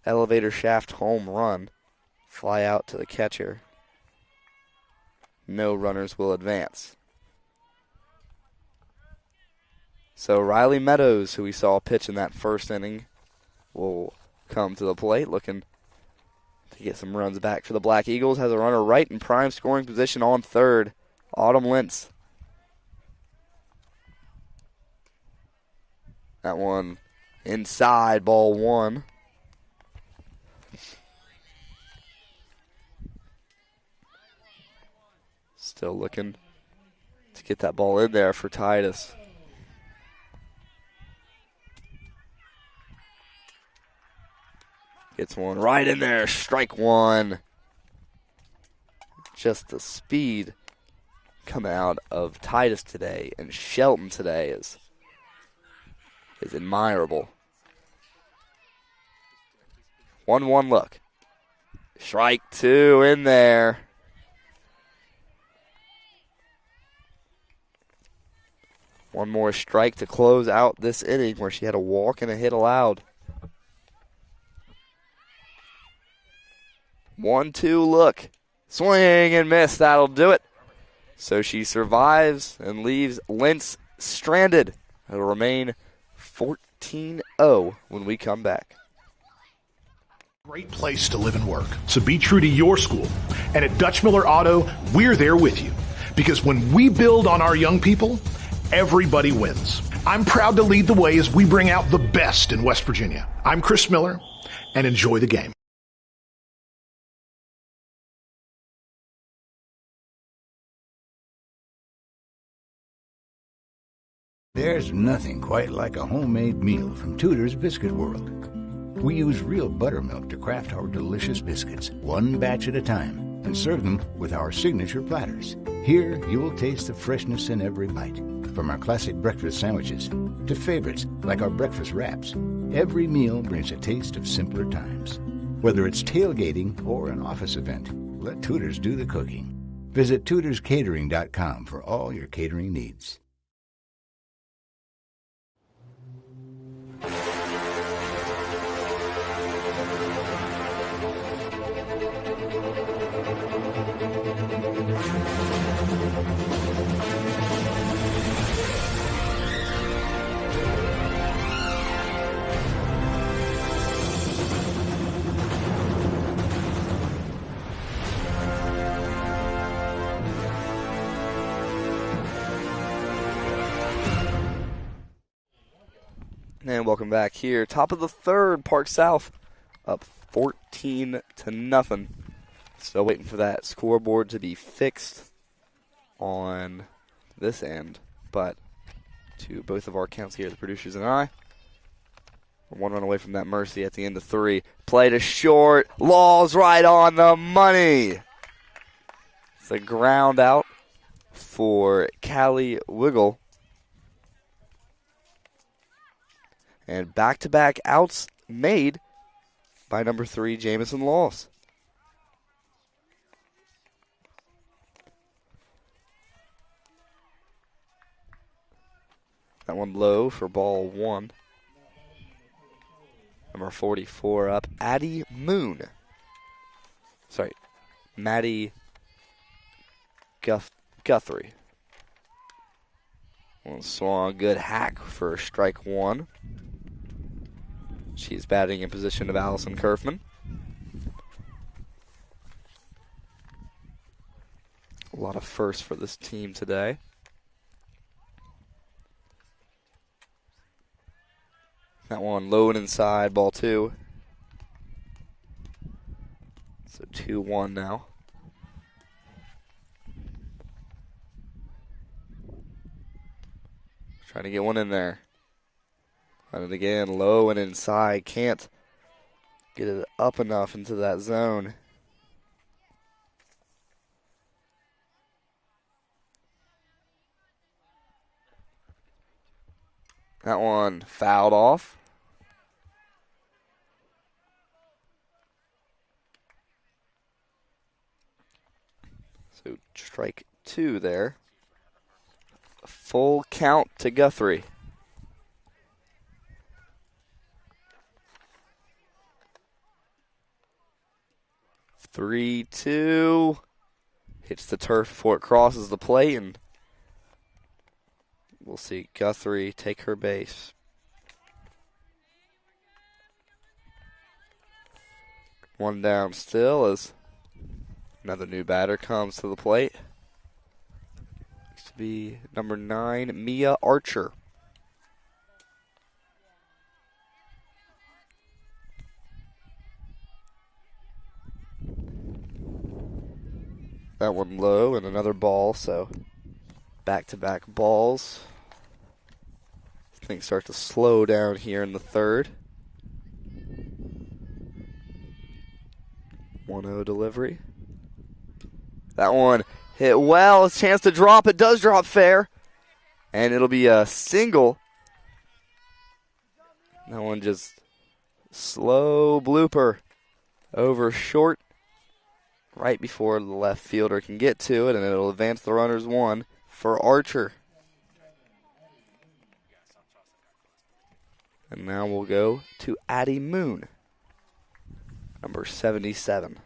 elevator shaft home run. Fly out to the catcher. No runners will advance. So Riley Meadows, who we saw pitch in that first inning, will come to the plate looking to get some runs back for the Black Eagles. Has a runner right in prime scoring position on third. Autumn Lentz. That one inside, ball 1. Still looking to get that ball in there for Titus. Gets one right in there, strike one. Just the speed coming out of Titus today and Shelton today is admirable. 1-1 look. Strike 2 in there. One more strike to close out this inning where she had a walk and a hit allowed. 1-2 look. Swing and miss. That'll do it. So she survives and leaves Lentz stranded. It'll remain 14-0 when we come back. Great place to live and work. So be true to your school. And at Dutch Miller Auto, we're there with you. Because when we build on our young people, everybody wins. I'm proud to lead the way as we bring out the best in West Virginia. I'm Chris Miller, and enjoy the game. There's nothing quite like a homemade meal from Tudor's Biscuit World. We use real buttermilk to craft our delicious biscuits, one batch at a time, and serve them with our signature platters. Here, you will taste the freshness in every bite. From our classic breakfast sandwiches to favorites like our breakfast wraps, every meal brings a taste of simpler times. Whether it's tailgating or an office event, let Tudor's do the cooking. Visit tudorscatering.com for all your catering needs. And welcome back here. Top of the third, Park South up 14-0. Still waiting for that scoreboard to be fixed on this end. But to both of our counts here, the producers and I, we're one run away from that mercy at the end of three. Play to short. Law's right on the money. It's a ground out for Callie Wiggle. And back-to-back outs made by number 3, Jamison Laws. That one low for ball 1. Number 44 up, Addie Moon. Sorry, Maddie Guthrie. One swung, good hack for strike 1. She's batting in position of Allison Kerfman. A lot of firsts for this team today. That one low and inside, ball 2. So 2-1 now. Trying to get one in there. And again, low and inside. Can't get it up enough into that zone. That one fouled off. So strike 2 there. A full count to Guthrie. Three, 2. Hits the turf before it crosses the plate, and we'll see Guthrie take her base. One down still as another new batter comes to the plate. Used to be number 9, Mia Archer. That one low and another ball, so back-to-back balls. Things start to slow down here in the third. 1-0 delivery. That one hit well. A chance to drop. It does drop fair. And it'll be a single. That one just slow blooper over short. Right before the left fielder can get to it, and it'll advance the runners 1 for Archer. And now we'll go to Addie Moon, number 77.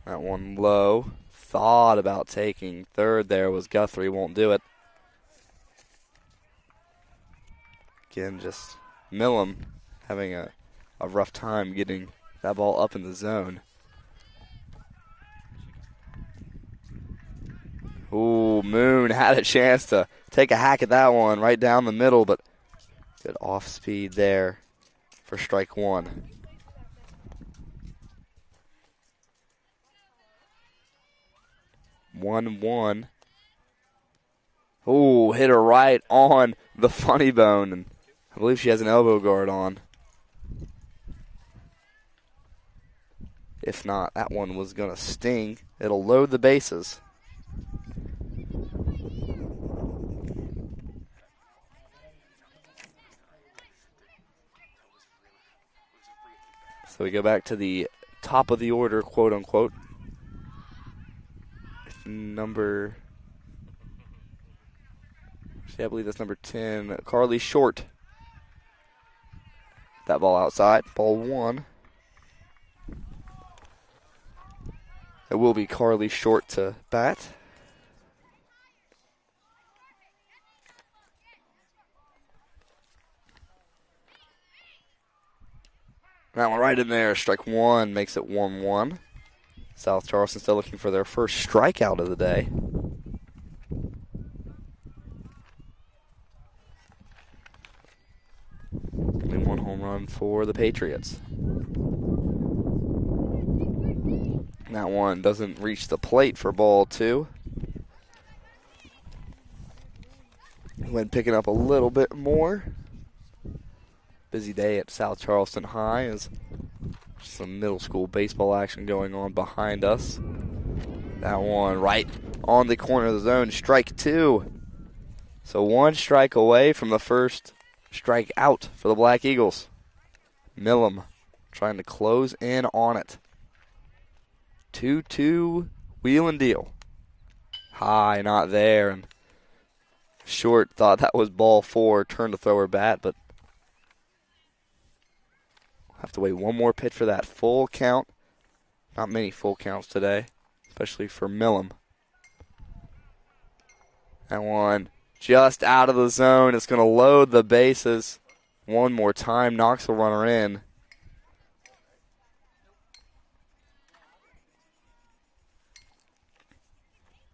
That one low. Thought about taking third there was Guthrie, won't do it. Again, just Millham having a rough time getting that ball up in the zone. Ooh, Moon had a chance to take a hack at that one right down the middle, but good off speed there for strike one. One. Ooh, hit her right on the funny bone, and I believe she has an elbow guard on. If not, that one was going to sting. It'll load the bases. So we go back to the top of the order, quote unquote. I believe that's number 10, Carly Short. That ball outside, ball one. It will be Carly Short to bat. That one right in there, strike one, makes it 1-1. South Charleston still looking for their first strikeout of the day. Only one home run for the Patriots. That one doesn't reach the plate for ball two. Went picking up a little bit more. Busy day at South Charleston High as some middle school baseball action going on behind us. That one right on the corner of the zone, strike two. So one strike away from the first strike out for the Black Eagles. Millam trying to close in on it. 2-2 wheel and deal. High, not there. And Short thought that was ball four, turned to throw her bat, but have to wait one more pitch for that full count. Not many full counts today, especially for Millam. That one just out of the zone. It's going to load the bases one more time, knocks the runner in.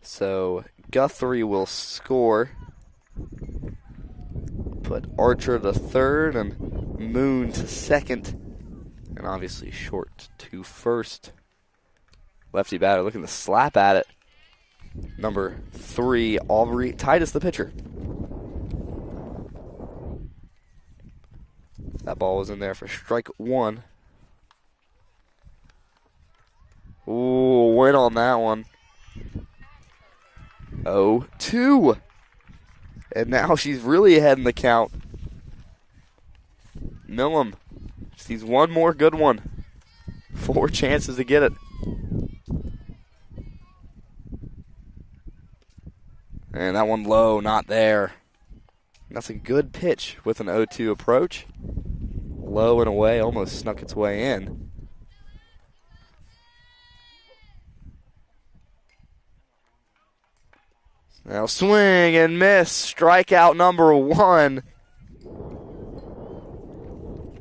So Guthrie will score. Put Archer to third and Moon to second. And obviously Short to first. Lefty batter looking to slap at it. Number 3, Aubrey Titus, the pitcher. That ball was in there for strike one. Ooh, win on that one. 0-2. And now she's really ahead in the count. Millam sees one more good one. 4 chances to get it. And that one low, not there. That's a good pitch with an 0-2 approach. Low and away, almost snuck its way in. Now swing and miss. Strikeout number 1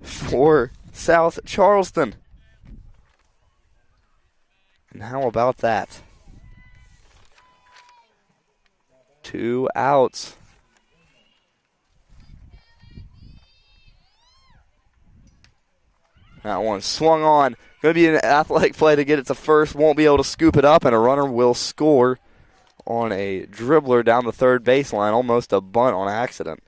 for South Charleston. And how about that? 2 outs. That one swung on. Going to be an athletic play to get it to first. Won't be able to scoop it up, and a runner will score on a dribbler down the third baseline. Almost a bunt on accident.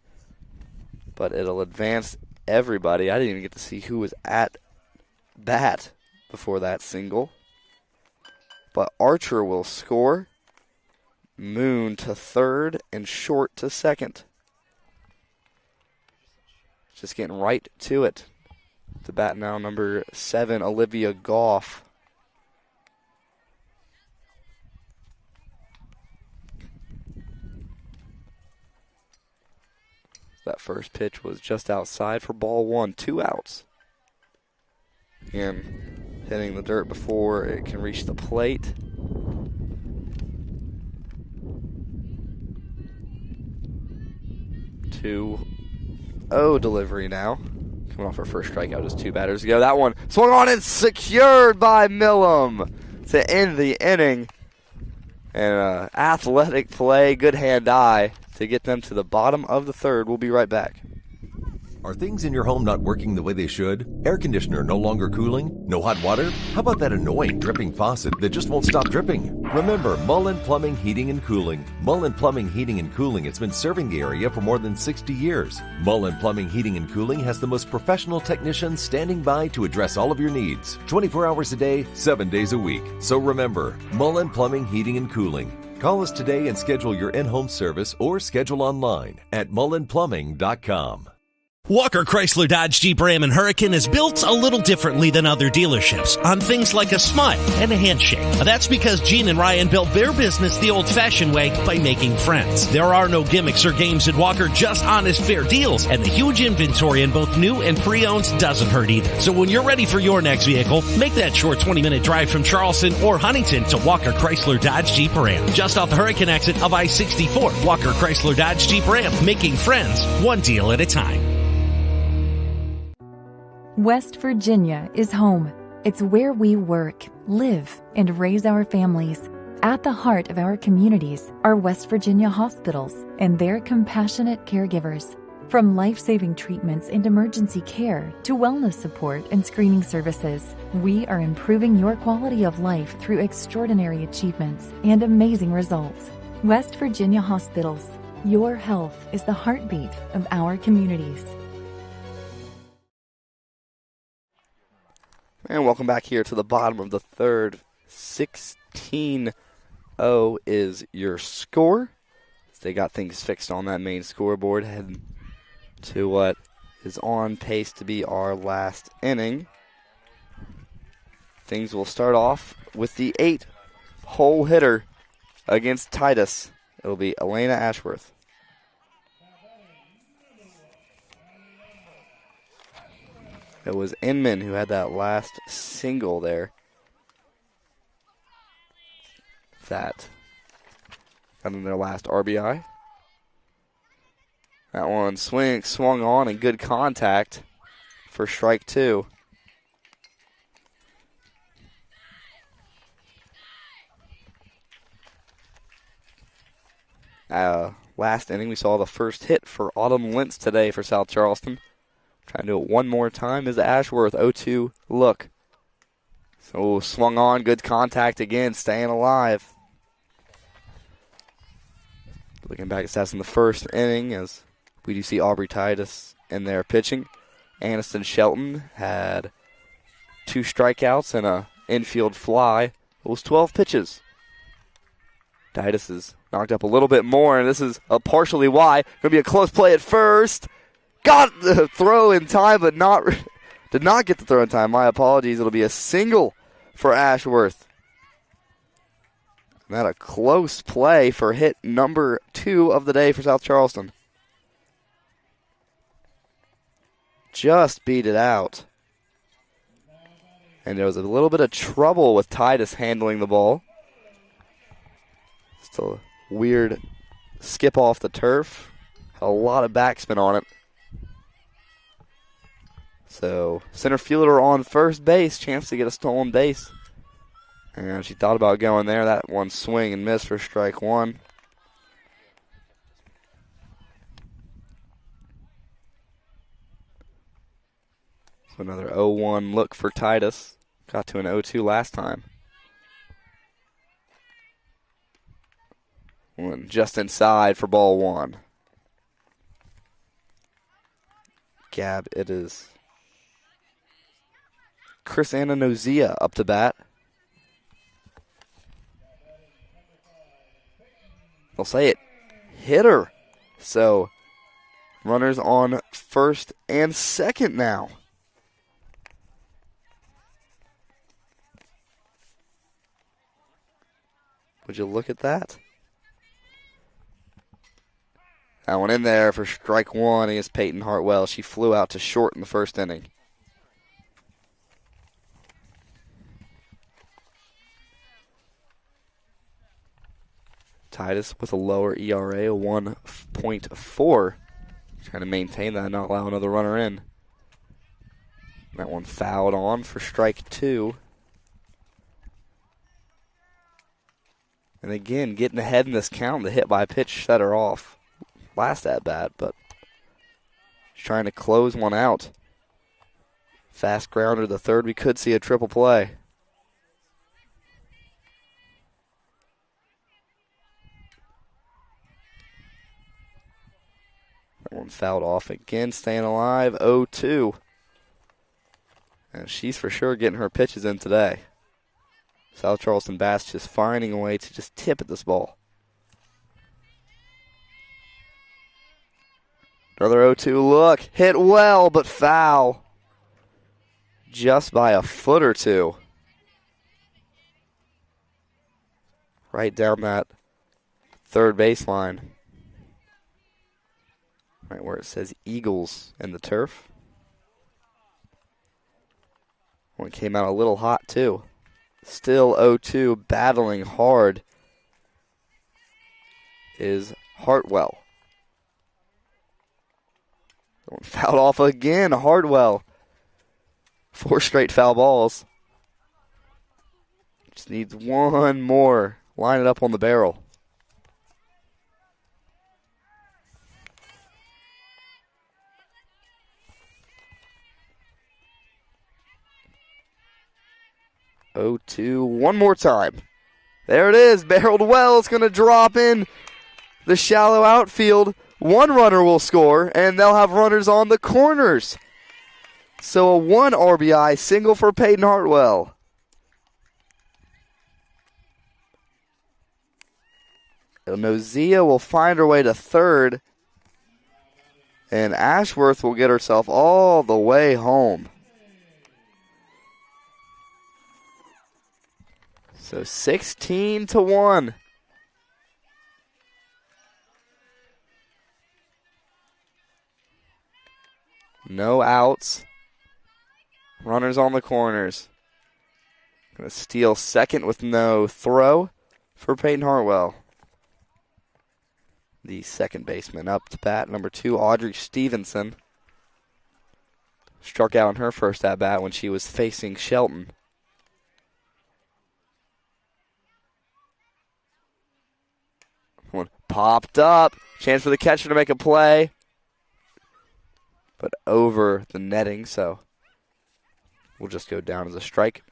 But it'll advance everybody. I didn't even get to see who was at bat before that single. But Archer will score. Moon to third and Short to second. Just getting right to it. To bat now, number 7, Olivia Goff. That first pitch was just outside for ball 1. 2 outs. Again, hitting the dirt before it can reach the plate. 2-0 delivery now. Coming off her first strikeout just 2 batters ago. That one swung on and secured by Millam to end the inning. And athletic play, good hand-eye to get them to the bottom of the third. We'll be right back. Are things in your home not working the way they should? Air conditioner no longer cooling? No hot water? How about that annoying dripping faucet that just won't stop dripping? Remember Mullen Plumbing, Heating, and Cooling. Mullen Plumbing, Heating, and Cooling has been serving the area for more than 60 years. Mullen Plumbing, Heating, and Cooling has the most professional technicians standing by to address all of your needs. 24 hours a day, 7 days a week. So remember, Mullen Plumbing, Heating, and Cooling. Call us today and schedule your in-home service or schedule online at mullenplumbing.com. Walker Chrysler Dodge Jeep Ram and Hurricane is built a little differently than other dealerships on things like a smile and a handshake. That's because Gene and Ryan built their business the old-fashioned way by making friends. There are no gimmicks or games at Walker, just honest, fair deals, and the huge inventory in both new and pre-owns doesn't hurt either. So when you're ready for your next vehicle, make that short 20-minute drive from Charleston or Huntington to Walker Chrysler Dodge Jeep Ram. Just off the Hurricane exit of I-64, Walker Chrysler Dodge Jeep Ram, making friends one deal at a time. West Virginia is home. It's where we work, live, and raise our families. At the heart of our communities are West Virginia hospitals and their compassionate caregivers. From life-saving treatments and emergency care to wellness support and screening services, we are improving your quality of life through extraordinary achievements and amazing results. West Virginia Hospitals. Your health is the heartbeat of our communities. And welcome back here to the bottom of the third. 16-0 is your score. They got things fixed on that main scoreboard, heading to what is on pace to be our last inning. Things will start off with the 8-hole hitter against Titus. It'll be Elena Ashworth. It was Inman who had that last single there. That got in their last RBI. That one swung on and good contact for strike two. Last inning, we saw the first hit for Autumn Lentz today for South Charleston. Trying to do it one more time is Ashworth. 0-2 look. So swung on, good contact again, staying alive. Looking back at stats in the first inning as we do see Aubrey Titus in there pitching. Aniston Shelton had 2 strikeouts and an infield fly. It was 12 pitches. Titus is knocked up a little bit more, and this is partially why. Going to be a close play at first. Got the throw in time, but did not get the throw in time. My apologies. It'll be a single for Ashworth. And that a close play for hit number 2 of the day for South Charleston. Just beat it out. And there was a little bit of trouble with Titus handling the ball. Still a weird skip off the turf. Had a lot of backspin on it. So, center fielder on first base, chance to get a stolen base. And she thought about going there. That one swing and miss for strike one. So another 0-1 look for Titus. Got to an 0-2 last time. One just inside for ball one. Gab, it is Chris Ananozia up to bat. They'll say it. Hitter. So, runners on first and second now. Would you look at that? That one in there for strike one against Peyton Hartwell. She flew out to short in the first inning. Titus with a lower ERA, a 1.4. Trying to maintain that, not allow another runner in. That one fouled on for strike two. And again, getting ahead in this count, the hit by pitch set her off last at bat, but she's trying to close one out. Fast grounder to third. We could see a triple play. That one fouled off again, staying alive, 0-2. And she's for sure getting her pitches in today. South Charleston Bass just finding a way to just tip at this ball. Another 0-2 look. Hit well, but foul. Just by a foot or two. Right down that third baseline. Right where it says Eagles in the turf. One came out a little hot, too. Still 0-2, battling hard is Hartwell. One fouled off again, Hartwell. 4 straight foul balls. Just needs one more. Line it up on the barrel. Oh, 2, one more time. There it is, barreled well. It's going to drop in the shallow outfield. One runner will score, and they'll have runners on the corners. So a 1 RBI single for Peyton Hartwell. Nozia will find her way to third, and Ashworth will get herself all the way home. So 16-1. No outs. Runners on the corners. Going to steal second with no throw for Peyton Hartwell. The second baseman up to bat, number 2, Audrey Stevenson. Struck out in her first at bat when she was facing Shelton. One popped up. Chance for the catcher to make a play. But over the netting, so we'll just go down as a strike.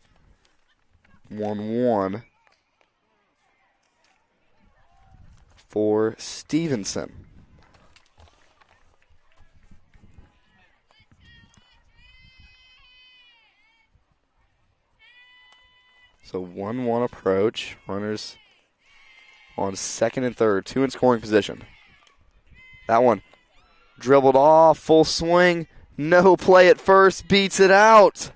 1-1 for Stevenson. So 1-1 approach. Runners on second and third. 2 in scoring position. That one dribbled off. Full swing. No play at first. Beats it out.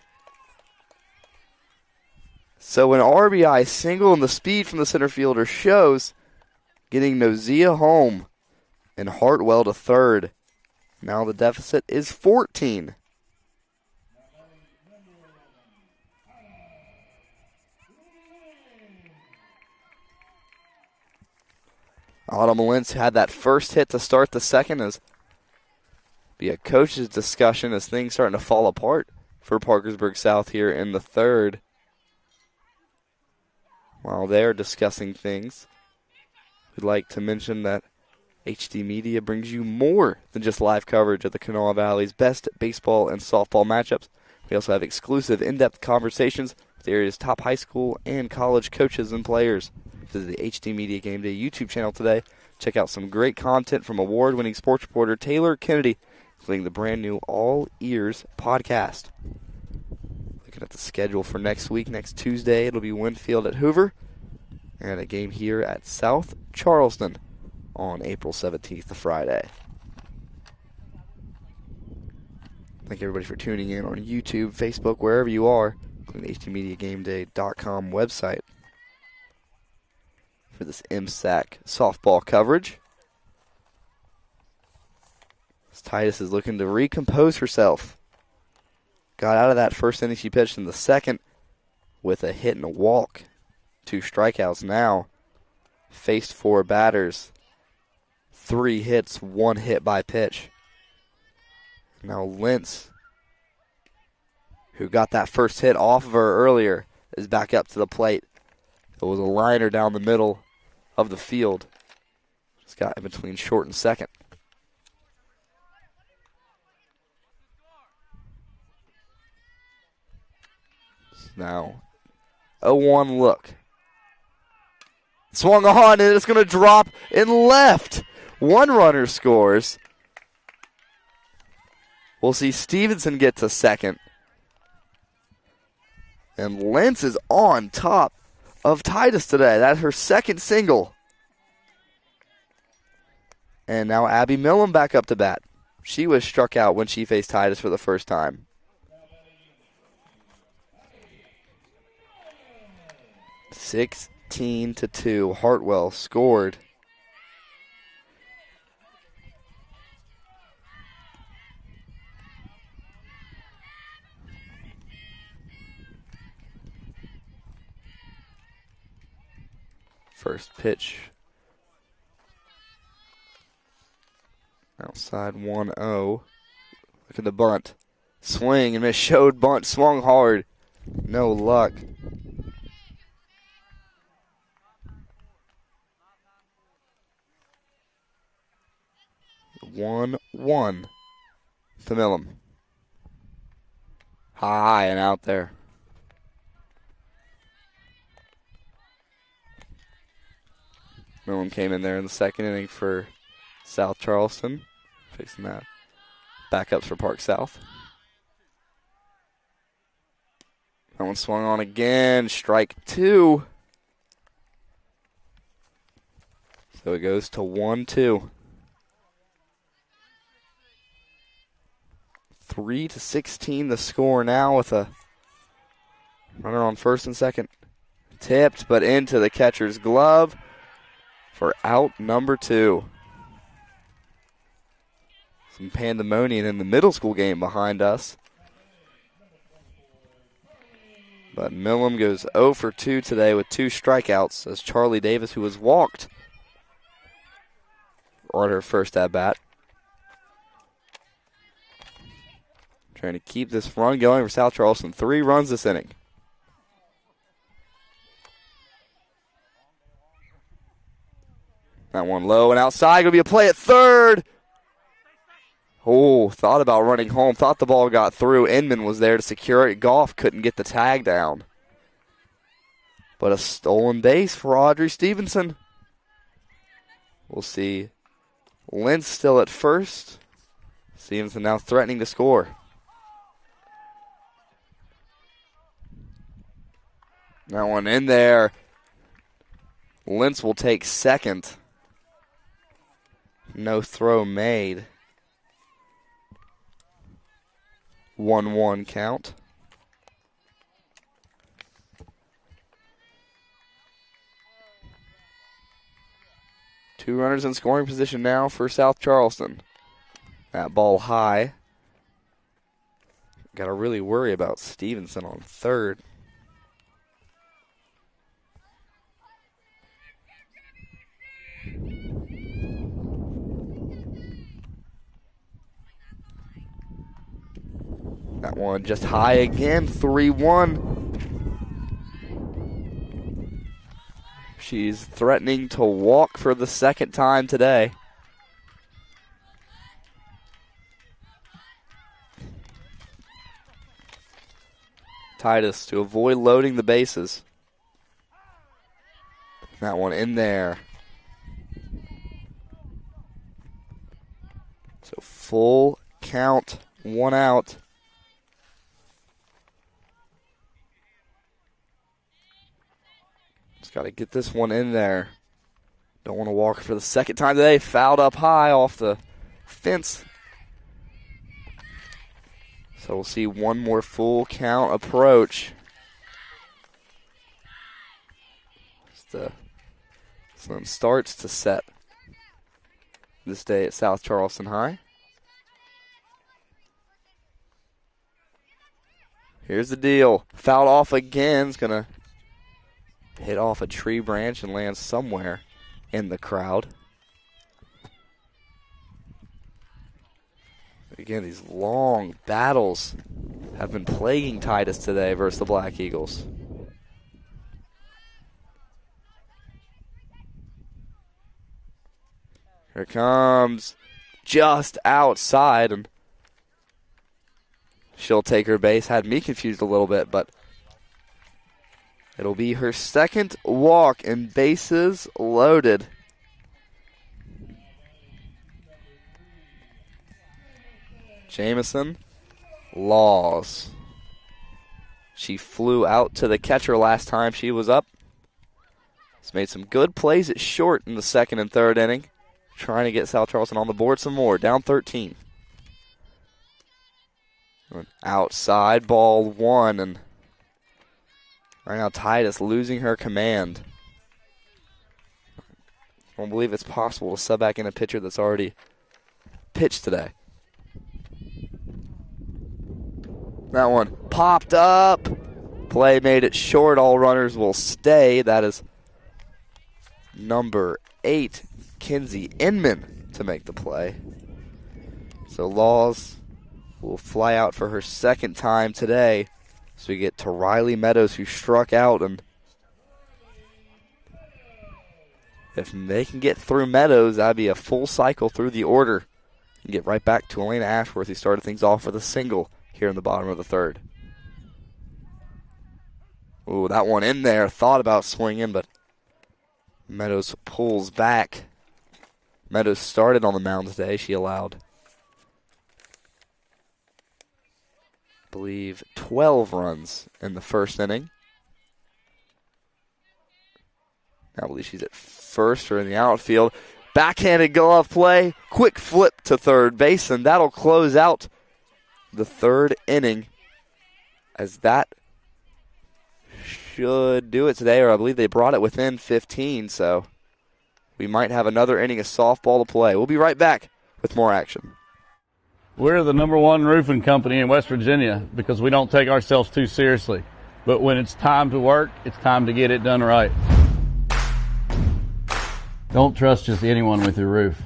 So an RBI single, and the speed from the center fielder shows, getting Nozia home and Hartwell to third. Now the deficit is 14. Autumn Lentz had that first hit to start the second. As be a coach's discussion as things starting to fall apart for Parkersburg South here in the third. While they're discussing things, we'd like to mention that HD Media brings you more than just live coverage of the Kanawha Valley's best baseball and softball matchups. We also have exclusive in-depth conversations with the area's top high school and college coaches and players. Visit the HD Media Game Day YouTube channel today. Check out some great content from award-winning sports reporter Taylor Kennedy, including the brand new All Ears podcast. Looking at the schedule for next week, next Tuesday, it'll be Winfield at Hoover, and a game here at South Charleston on April 17th, the Friday. Thank everybody for tuning in on YouTube, Facebook, wherever you are, including the hdmediagameday.com website for this MSAC softball coverage. As Titus is looking to recompose herself. Got out of that first inning she pitched in the second with a hit and a walk. 2 strikeouts now. Faced 4 batters. 3 hits, 1 hit by pitch. Now Lentz, who got that first hit off of her earlier, is back up to the plate. It was a liner down the middle. of the field. Just got in between short and second. Now, 0-1 look. Swung on, and it's going to drop in left. One runner scores. We'll see Stevenson get to second. And Lentz is on top of Titus today. That's her second single. And now Abby Millam back up to bat. She was struck out when she faced Titus for the first time. 16-2. Hartwell scored. First pitch. Outside 1-0. Look at the bunt. Swing and miss. Showed bunt. Swung hard. No luck. 1-1 to Millam. High and out there. Millam came in there in the second inning for South Charleston. Fixing that. Backups for Park South. That one swung on again. Strike 2. So it goes to 1-2. 3-16 the score now with a runner on first and second. Tipped, but into the catcher's glove for out number 2. Some pandemonium in the middle school game behind us. But Millam goes 0 for 2 today with 2 strikeouts as Charlie Davis, who was walked on her first at-bat. Trying to keep this run going for South Charleston. 3 runs this inning. That one low and outside. Going to be a play at third. Oh, thought about running home. Thought the ball got through. Inman was there to secure it. Goff couldn't get the tag down. But a stolen base for Audrey Stevenson. We'll see Lentz still at first. Stevenson now threatening to score. That one in there. Lentz will take second. No throw made. 1-1 count. Two runners in scoring position now for South Charleston. That ball high. Got to really worry about Stevenson on third. That one just high again, 3-1. She's threatening to walk for the second time today. Titus to avoid loading the bases. That one in there. So full count, 1 out. Got to get this one in there. Don't want to walk for the second time today. Fouled up high off the fence. So we'll see one more full count approach. As the sun starts to set this day at South Charleston High. Here's the deal. Fouled off again. It's going to hit off a tree branch and land somewhere in the crowd. Again, these long battles have been plaguing Titus today versus the Black Eagles. Here comes just outside, and she'll take her base. Had me confused a little bit, but it'll be her second walk, and bases loaded. Jamison Laws. She flew out to the catcher last time she was up. She's made some good plays at short in the second and third inning. Trying to get South Charleston on the board some more. Down 13. Outside, ball one, and right now Titus losing her command. I don't believe it's possible to sub back in a pitcher that's already pitched today. That one popped up. Play made it short. All runners will stay. That is number 8, Kinsey Inman, to make the play. So Laws will fly out for her second time today. So we get to Riley Meadows, who struck out, and if they can get through Meadows, that'd be a full cycle through the order. And get right back to Elena Ashworth, who started things off with a single here in the bottom of the third. Ooh, that one in there. Thought about swinging, but Meadows pulls back. Meadows started on the mound today. She allowed, I believe, 12 runs in the first inning. I believe she's at first or in the outfield. Backhanded glove play. Quick flip to third base, and that'll close out the third inning, as that should do it today, or I believe they brought it within 15, so we might have another inning of softball to play. We'll be right back with more action. We're the #1 roofing company in West Virginia because we don't take ourselves too seriously. But when it's time to work, it's time to get it done right. Don't trust just anyone with your roof.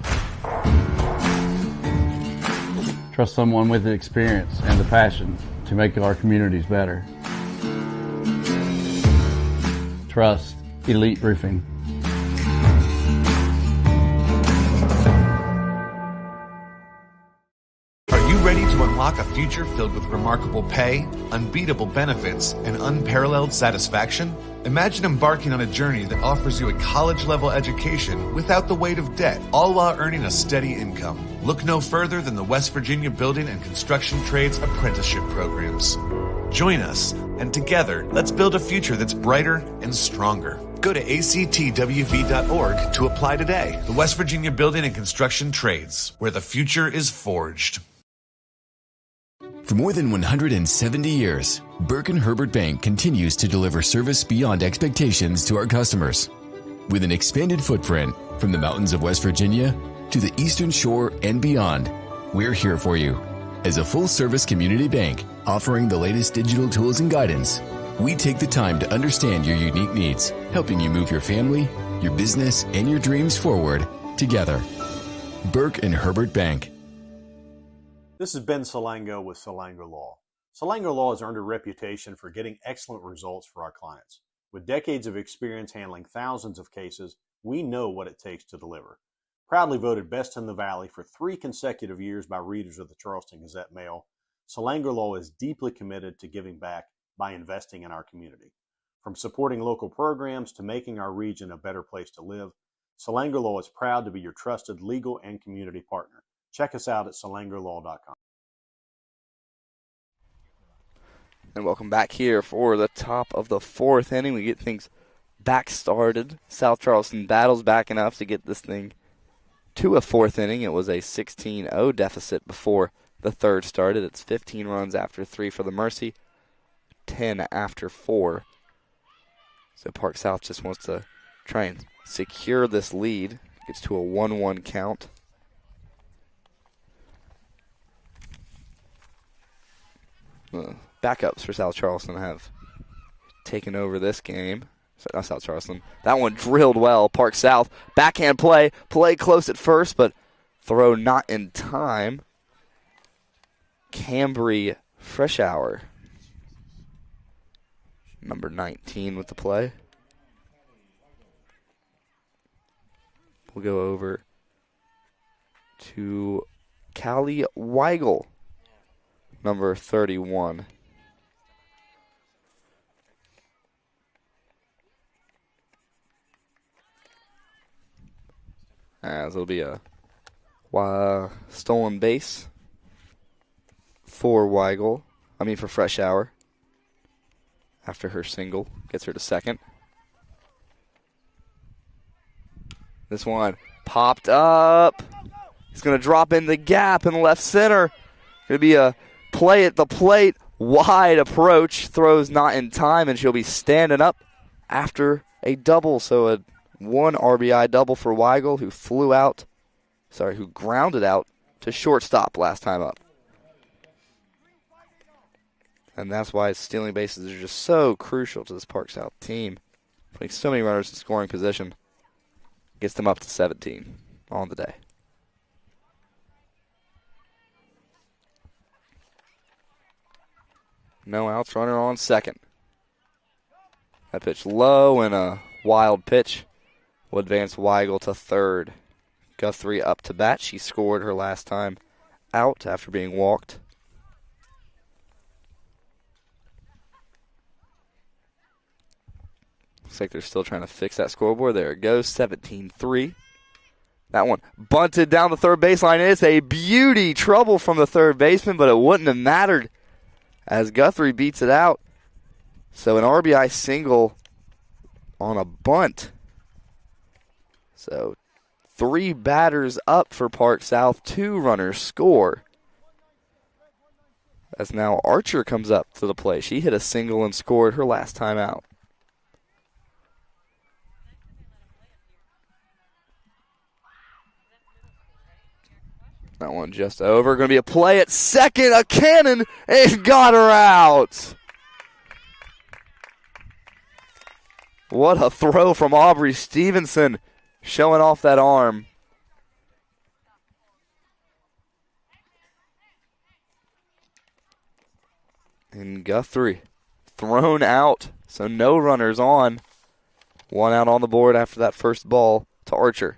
Trust someone with the experience and the passion to make our communities better. Trust Elite Roofing. Are you ready to unlock a future filled with remarkable pay, unbeatable benefits, and unparalleled satisfaction? Imagine embarking on a journey that offers you a college-level education without the weight of debt, all while earning a steady income. Look no further than the West Virginia Building and Construction Trades Apprenticeship Programs. Join us, and together, let's build a future that's brighter and stronger. Go to actwv.org to apply today. The West Virginia Building and Construction Trades, where the future is forged. For more than 170 years, Burke & Herbert Bank continues to deliver service beyond expectations to our customers. With an expanded footprint from the mountains of West Virginia to the Eastern Shore and beyond, we're here for you. As a full-service community bank offering the latest digital tools and guidance, we take the time to understand your unique needs, helping you move your family, your business, and your dreams forward together. Burke & Herbert Bank. This is Ben Salango with Salango Law. Salango Law has earned a reputation for getting excellent results for our clients. With decades of experience handling thousands of cases, we know what it takes to deliver. Proudly voted Best in the Valley for 3 consecutive years by readers of the Charleston Gazette-Mail, Salango Law is deeply committed to giving back by investing in our community. From supporting local programs to making our region a better place to live, Salango Law is proud to be your trusted legal and community partner. Check us out at salangolaw.com. And welcome back here for the top of the 4th inning. We get things back started. South Charleston battles back enough to get this thing to a 4th inning. It was a 16-0 deficit before the third started. It's 15 runs after 3 for the Mercy, 10 after 4. So Park South just wants to try and secure this lead. Gets to a 1-1 count. Backups for South Charleston have taken over this game. Not South Charleston. That one drilled well. Park South. Backhand play. Play close at first, but throw not in time. Cambry Freshour, number 19 with the play. We'll go over to Callie Weigel, number 31. As it'll be a stolen base for for Freshour. After her single, gets her to second. This one popped up. He's going to drop in the gap in left center. Going to be a play at the plate. Wide approach. Throws not in time, and she'll be standing up after a double. So a 1 RBI double for Weigel, who grounded out to shortstop last time up. And that's why stealing bases are just so crucial to this Park South team. Putting so many runners in scoring position gets them up to 17 on the day. No outs, runner on second. That pitch low and a wild pitch will advance Weigel to third. Guthrie up to bat. She scored her last time out after being walked. Looks like they're still trying to fix that scoreboard. There it goes, 17-3. That one bunted down the third baseline. It's a beauty. Trouble from the third baseman, but it wouldn't have mattered as Guthrie beats it out. So an RBI single on a bunt. So 3 batters up for Park South, 2 runners score. As now Archer comes up to the plate. She hit a single and scored her last time out. That one just over. Going to be a play at second. A cannon and got her out. What a throw from Aubrey Stevenson, showing off that arm. And Guthrie thrown out, so no runners on. 1 out on the board after that first ball to Archer.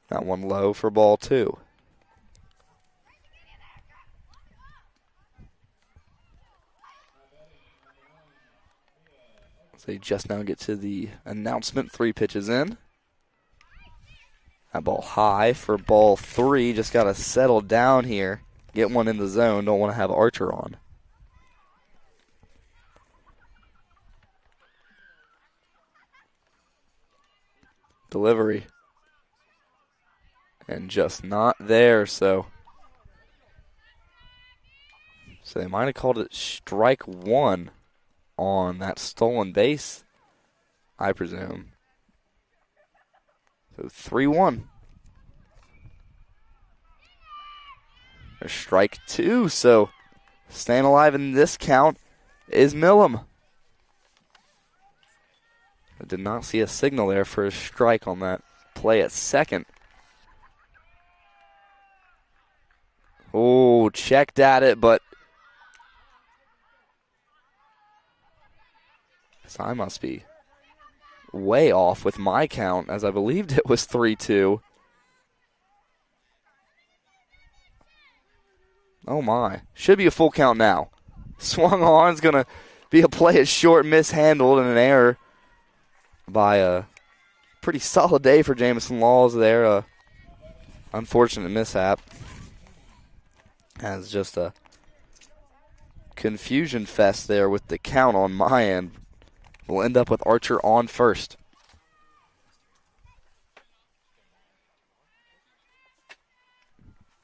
That one low for ball 2. So they just now get to the announcement. 3 pitches in. That ball high for ball 3. Just got to settle down here. Get one in the zone. Don't want to have Archer on. Delivery. And just not there, so they might have called it strike 1 on that stolen base, I presume. So 3-1. There's strike 2, so staying alive in this count is Millum. I did not see a signal there for a strike on that play at second. Oh, checked at it, but so I must be way off with my count, as I believed it was 3-2. Oh my. Should be a full count now. Swung on. It's going to be a play at short, mishandled, and an error by a pretty solid day for Jamison Laws there. Unfortunate mishap. As just a confusion fest there with the count on my end. We'll end up with Archer on first.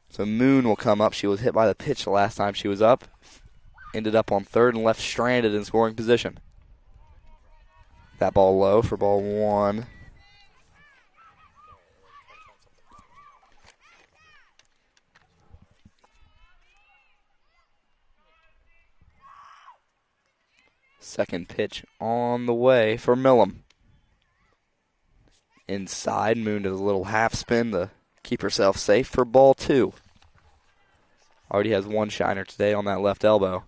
So Moon will come up. She was hit by the pitch the last time she was up. Ended up on third and left stranded in scoring position. That ball low for ball 1. Second pitch on the way for Millum. Inside, Moon does a little half spin to keep herself safe for ball 2. Already has 1 shiner today on that left elbow.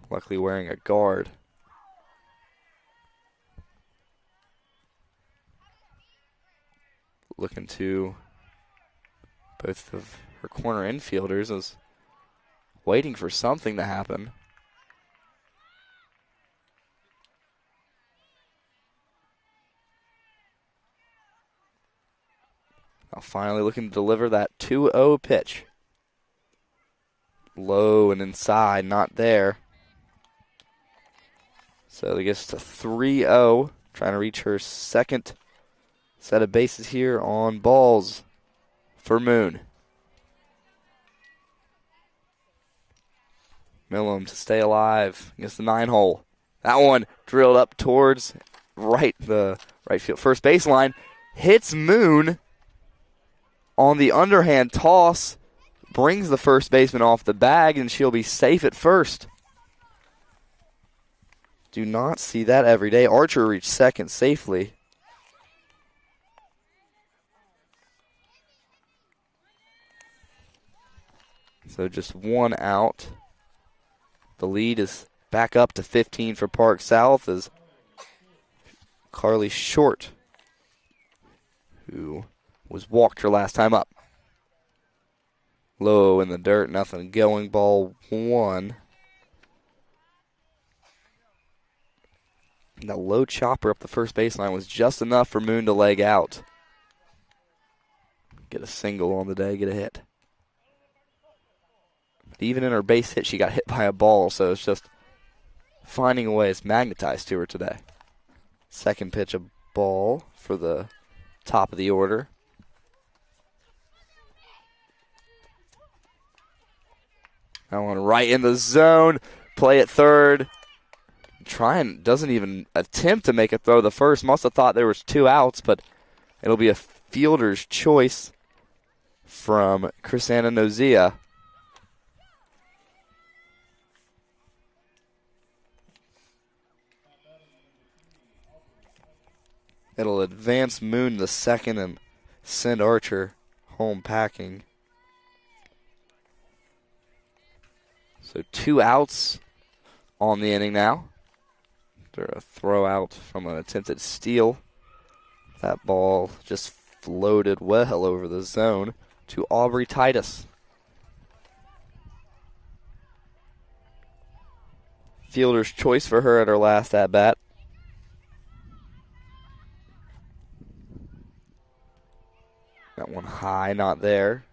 Luckily wearing a guard. looking to both of her corner infielders, is waiting for something to happen. Now finally looking to deliver that 2-0 pitch. Low and inside, not there. So it gets to 3-0, trying to reach her second set of bases here on balls for Moon. Millam to stay alive against the 9-hole. That one drilled up towards the right field first baseline. Hits Moon on the underhand toss. Brings the first baseman off the bag, and she'll be safe at first. Do not see that every day. Archer reached second safely. So just one out. The lead is back up to 15 for Park South as Carly Short, who was walked her last time up. Low in the dirt, nothing going, ball one. And that low chopper up the first baseline was just enough for Moon to leg out. Get a single on the day, get a hit. But even in her base hit, she got hit by a ball, so it's just finding a way. It's magnetized to her today. Second pitch, a ball for the top of the order. That one right in the zone. Play at third. Doesn't even attempt to make a throw the first. Must have thought there was 2 outs, but it'll be a fielder's choice from Chrisanna Nozia. It'll advance Moon to second and send Archer home packing. So 2 outs on the inning now. After a throw out from an attempted steal. That ball just floated well over the zone to Aubrey Titus. Fielder's choice for her at her last at-bat. That one high, not there.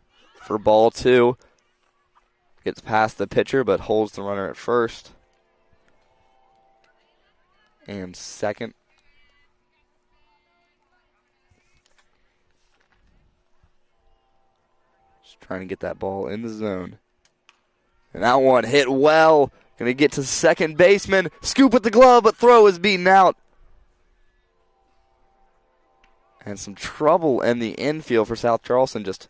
For ball 2. Gets past the pitcher, but holds the runner at first. And second. Just trying to get that ball in the zone. And that one hit well. Going to get to second baseman. Scoop with the glove, but throw is beaten out. And some trouble in the infield for South Charleston, just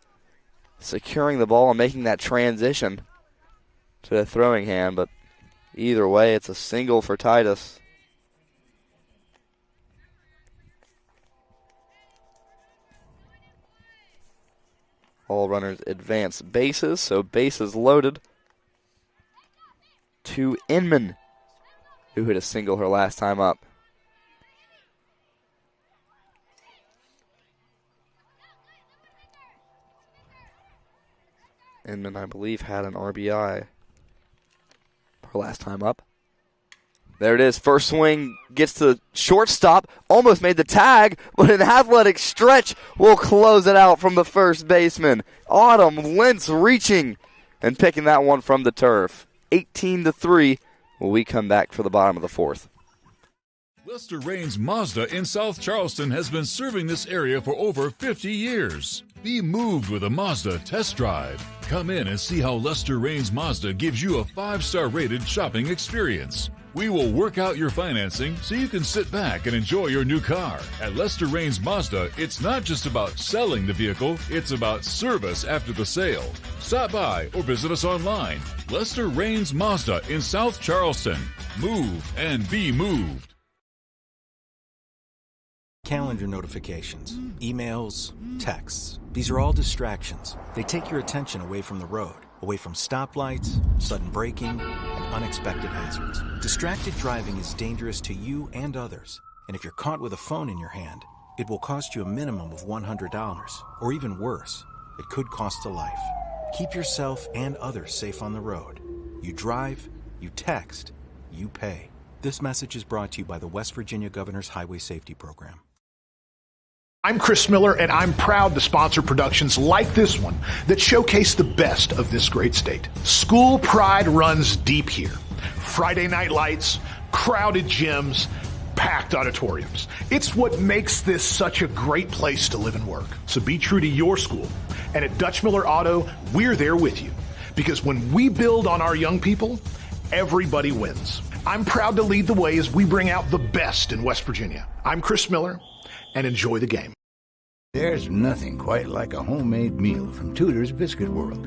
securing the ball and making that transition to the throwing hand. But either way, it's a single for Titus. All runners advance bases, so bases loaded to Inman, who hit a single her last time up. Inman, I believe, had an RBI her last time up. There it is. First swing gets to the shortstop. Almost made the tag, but an athletic stretch will close it out from the first baseman. Autumn Lentz reaching and picking that one from the turf. 18-3 when we come back for the bottom of the fourth. Lester Raines Mazda in South Charleston has been serving this area for over 50 years. Be moved with a Mazda test drive. Come in and see how Lester Raines Mazda gives you a 5-star rated shopping experience. We will work out your financing so you can sit back and enjoy your new car. At Lester Raines Mazda, it's not just about selling the vehicle, it's about service after the sale. Stop by or visit us online. Lester Raines Mazda in South Charleston. Move and be moved. Calendar notifications, emails, texts. These are all distractions. They take your attention away from the road, away from stoplights, sudden braking, and unexpected hazards. Distracted driving is dangerous to you and others. And if you're caught with a phone in your hand, It will cost you a minimum of $100, or even worse, it could cost a life. Keep yourself and others safe on the road. You drive, you text, you pay. This message is brought to you by the West Virginia Governor's Highway Safety Program. I'm Chris Miller, and I'm proud to sponsor productions like this one that showcase the best of this great state. School pride runs deep here. Friday night lights, crowded gyms, packed auditoriums. It's what makes this such a great place to live and work. So be true to your school. And at Dutch Miller Auto, we're there with you. Because when we build on our young people, everybody wins. I'm proud to lead the way as we bring out the best in West Virginia. I'm Chris Miller, and enjoy the game. There's nothing quite like a homemade meal from Tudor's Biscuit World.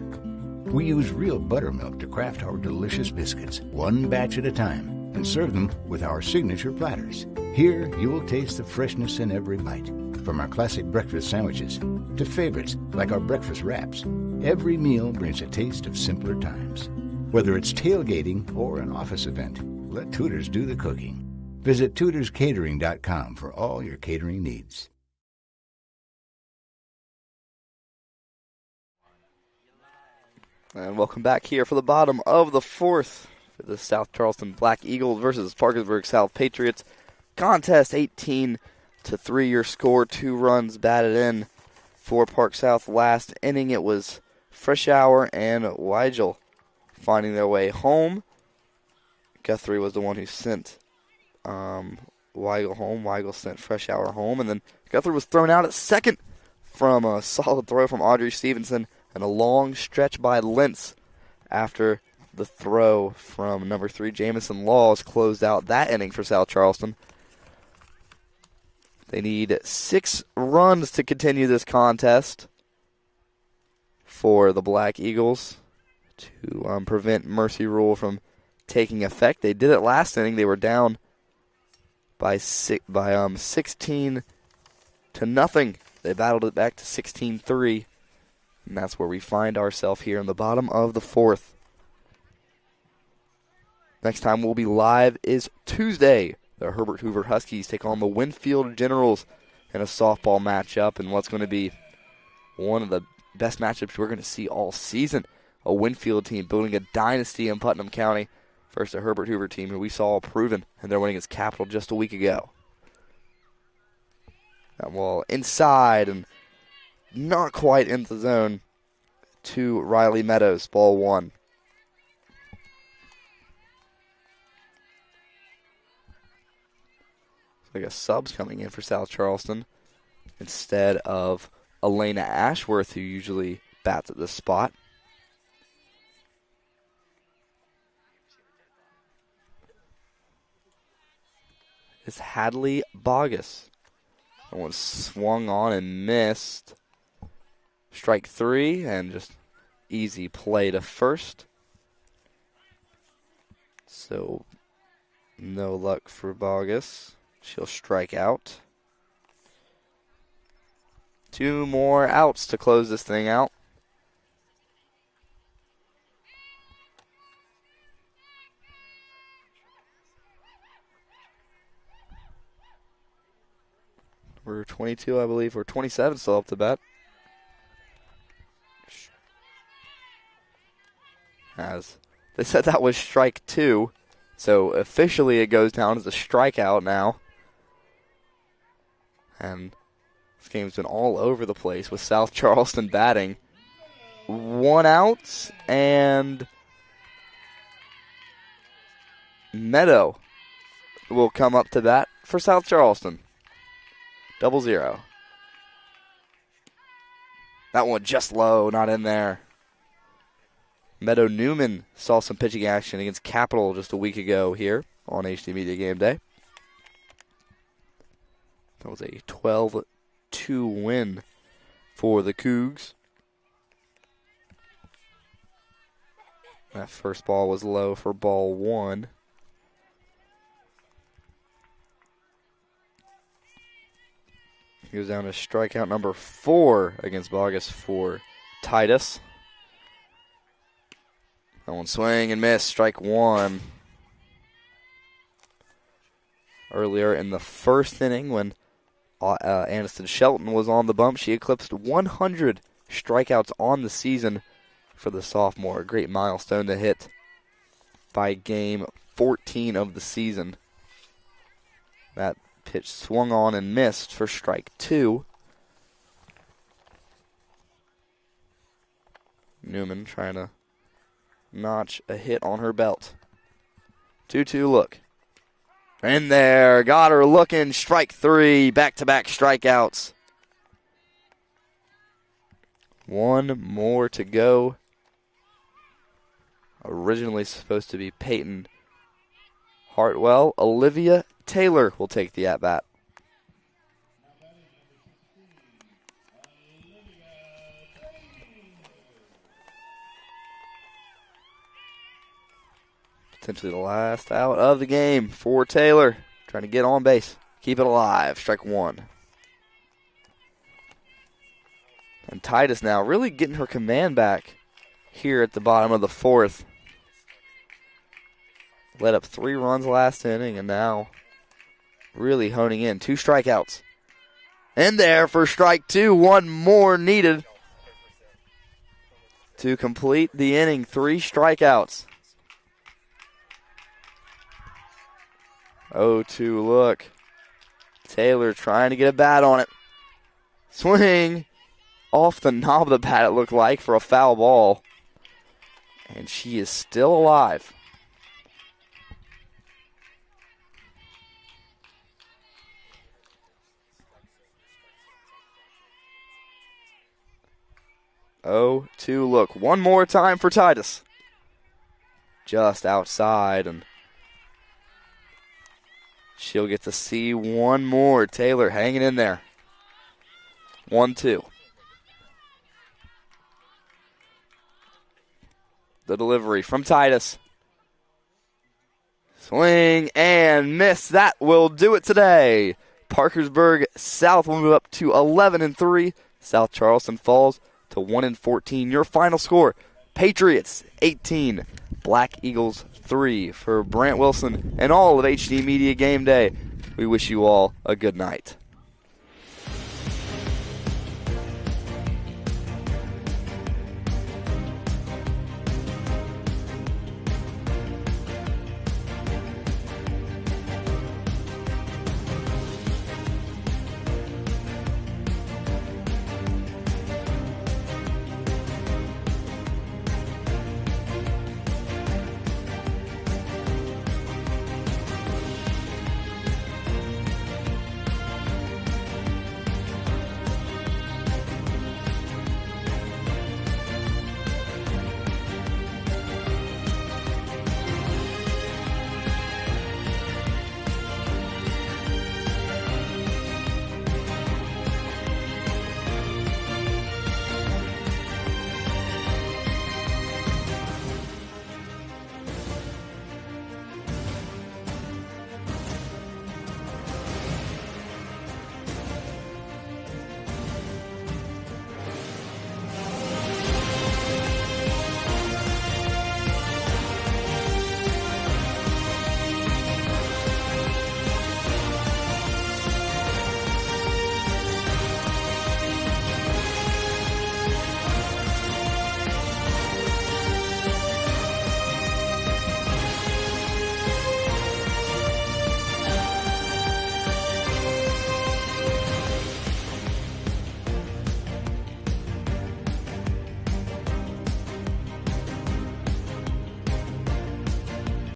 We use real buttermilk to craft our delicious biscuits, one batch at a time, and serve them with our signature platters. Here, you'll taste the freshness in every bite. From our classic breakfast sandwiches to favorites like our breakfast wraps, every meal brings a taste of simpler times. Whether it's tailgating or an office event, let Tudor's do the cooking. Visit tudorscatering.com for all your catering needs. And welcome back here for the bottom of the fourth for the South Charleston Black Eagles versus Parkersburg South Patriots. Contest 18-3, your score, 2 runs batted in for Park South. Last inning, it was Frischauer and Weigel finding their way home. Guthrie was the one who sent Weigel home. Weigel sent Frischauer home, and then Guthrie was thrown out at second from a solid throw from Audrey Stevenson and a long stretch by Lentz after the throw from number 3 Jamison Laws closed out that inning for South Charleston. They need 6 runs to continue this contest for the Black Eagles to prevent mercy rule from taking effect. They did it last inning. They were down by 16-0. They battled it back to 16-3, and that's where we find ourselves here in the bottom of the fourth. Next time we'll be live is Tuesday. The Herbert Hoover Huskies take on the Winfield Generals in a softball matchup, and what's going to be one of the best matchups we're going to see all season. A Winfield team building a dynasty in Putnam County versus a Herbert Hoover team who we saw proven in their win against Capital just a week ago. And well, inside and not quite in the zone to Riley Meadows, ball 1. Like a sub's coming in for South Charleston instead of Elena Ashworth, who usually bats at this spot. It's Hadley Bogus. That one swung on and missed. Strike 3 and just easy play to first. So no luck for Bogus. She'll strike out. 2 more outs to close this thing out. We're 22, I believe. We're 27 still up to bat. As they said that was strike 2. So officially it goes down as a strikeout now. And this game's been all over the place with South Charleston batting. 1 out, and Meadow will come up to bat for South Charleston. 0-0. That one just low, not in there. Meadow Newman saw some pitching action against Capital just a week ago here on HD Media Game Day. That was a 12-2 win for the Cougs. That first ball was low for ball 1. He goes down to strikeout number 4 against Bogus for Titus. That one swing and miss, strike 1. Earlier in the first inning when Aniston Shelton was on the bump. She eclipsed 100 strikeouts on the season for the sophomore. A great milestone to hit by game 14 of the season. That pitch swung on and missed for strike 2. Newman trying to notch a hit on her belt. 2-2 look. In there, got her looking, strike 3, back-to-back strikeouts. One more to go. Originally supposed to be Peyton Hartwell. Olivia Taylor will take the at-bat. Potentially the last out of the game for Taylor. Trying to get on base. Keep it alive. Strike 1. And Titus now really getting her command back here at the bottom of the 4th. Let up 3 runs last inning and now really honing in. 2 strikeouts. In there for strike 2. 1 more needed to complete the inning. 3 strikeouts. 0-2 look. Taylor trying to get a bat on it. Swing off the knob of the bat, it looked like, for a foul ball. And she is still alive. Oh, 2 look. One more time for Titus. Just outside, and she'll get to see one more. Taylor hanging in there. 1-2. The delivery from Titus. Swing and miss. That will do it today. Parkersburg South will move up to 11-3. South Charleston falls to 1-14. Your final score, Patriots 18, Black Eagles 3. For Brant Wilson and all of HD Media Game Day, we wish you all a good night.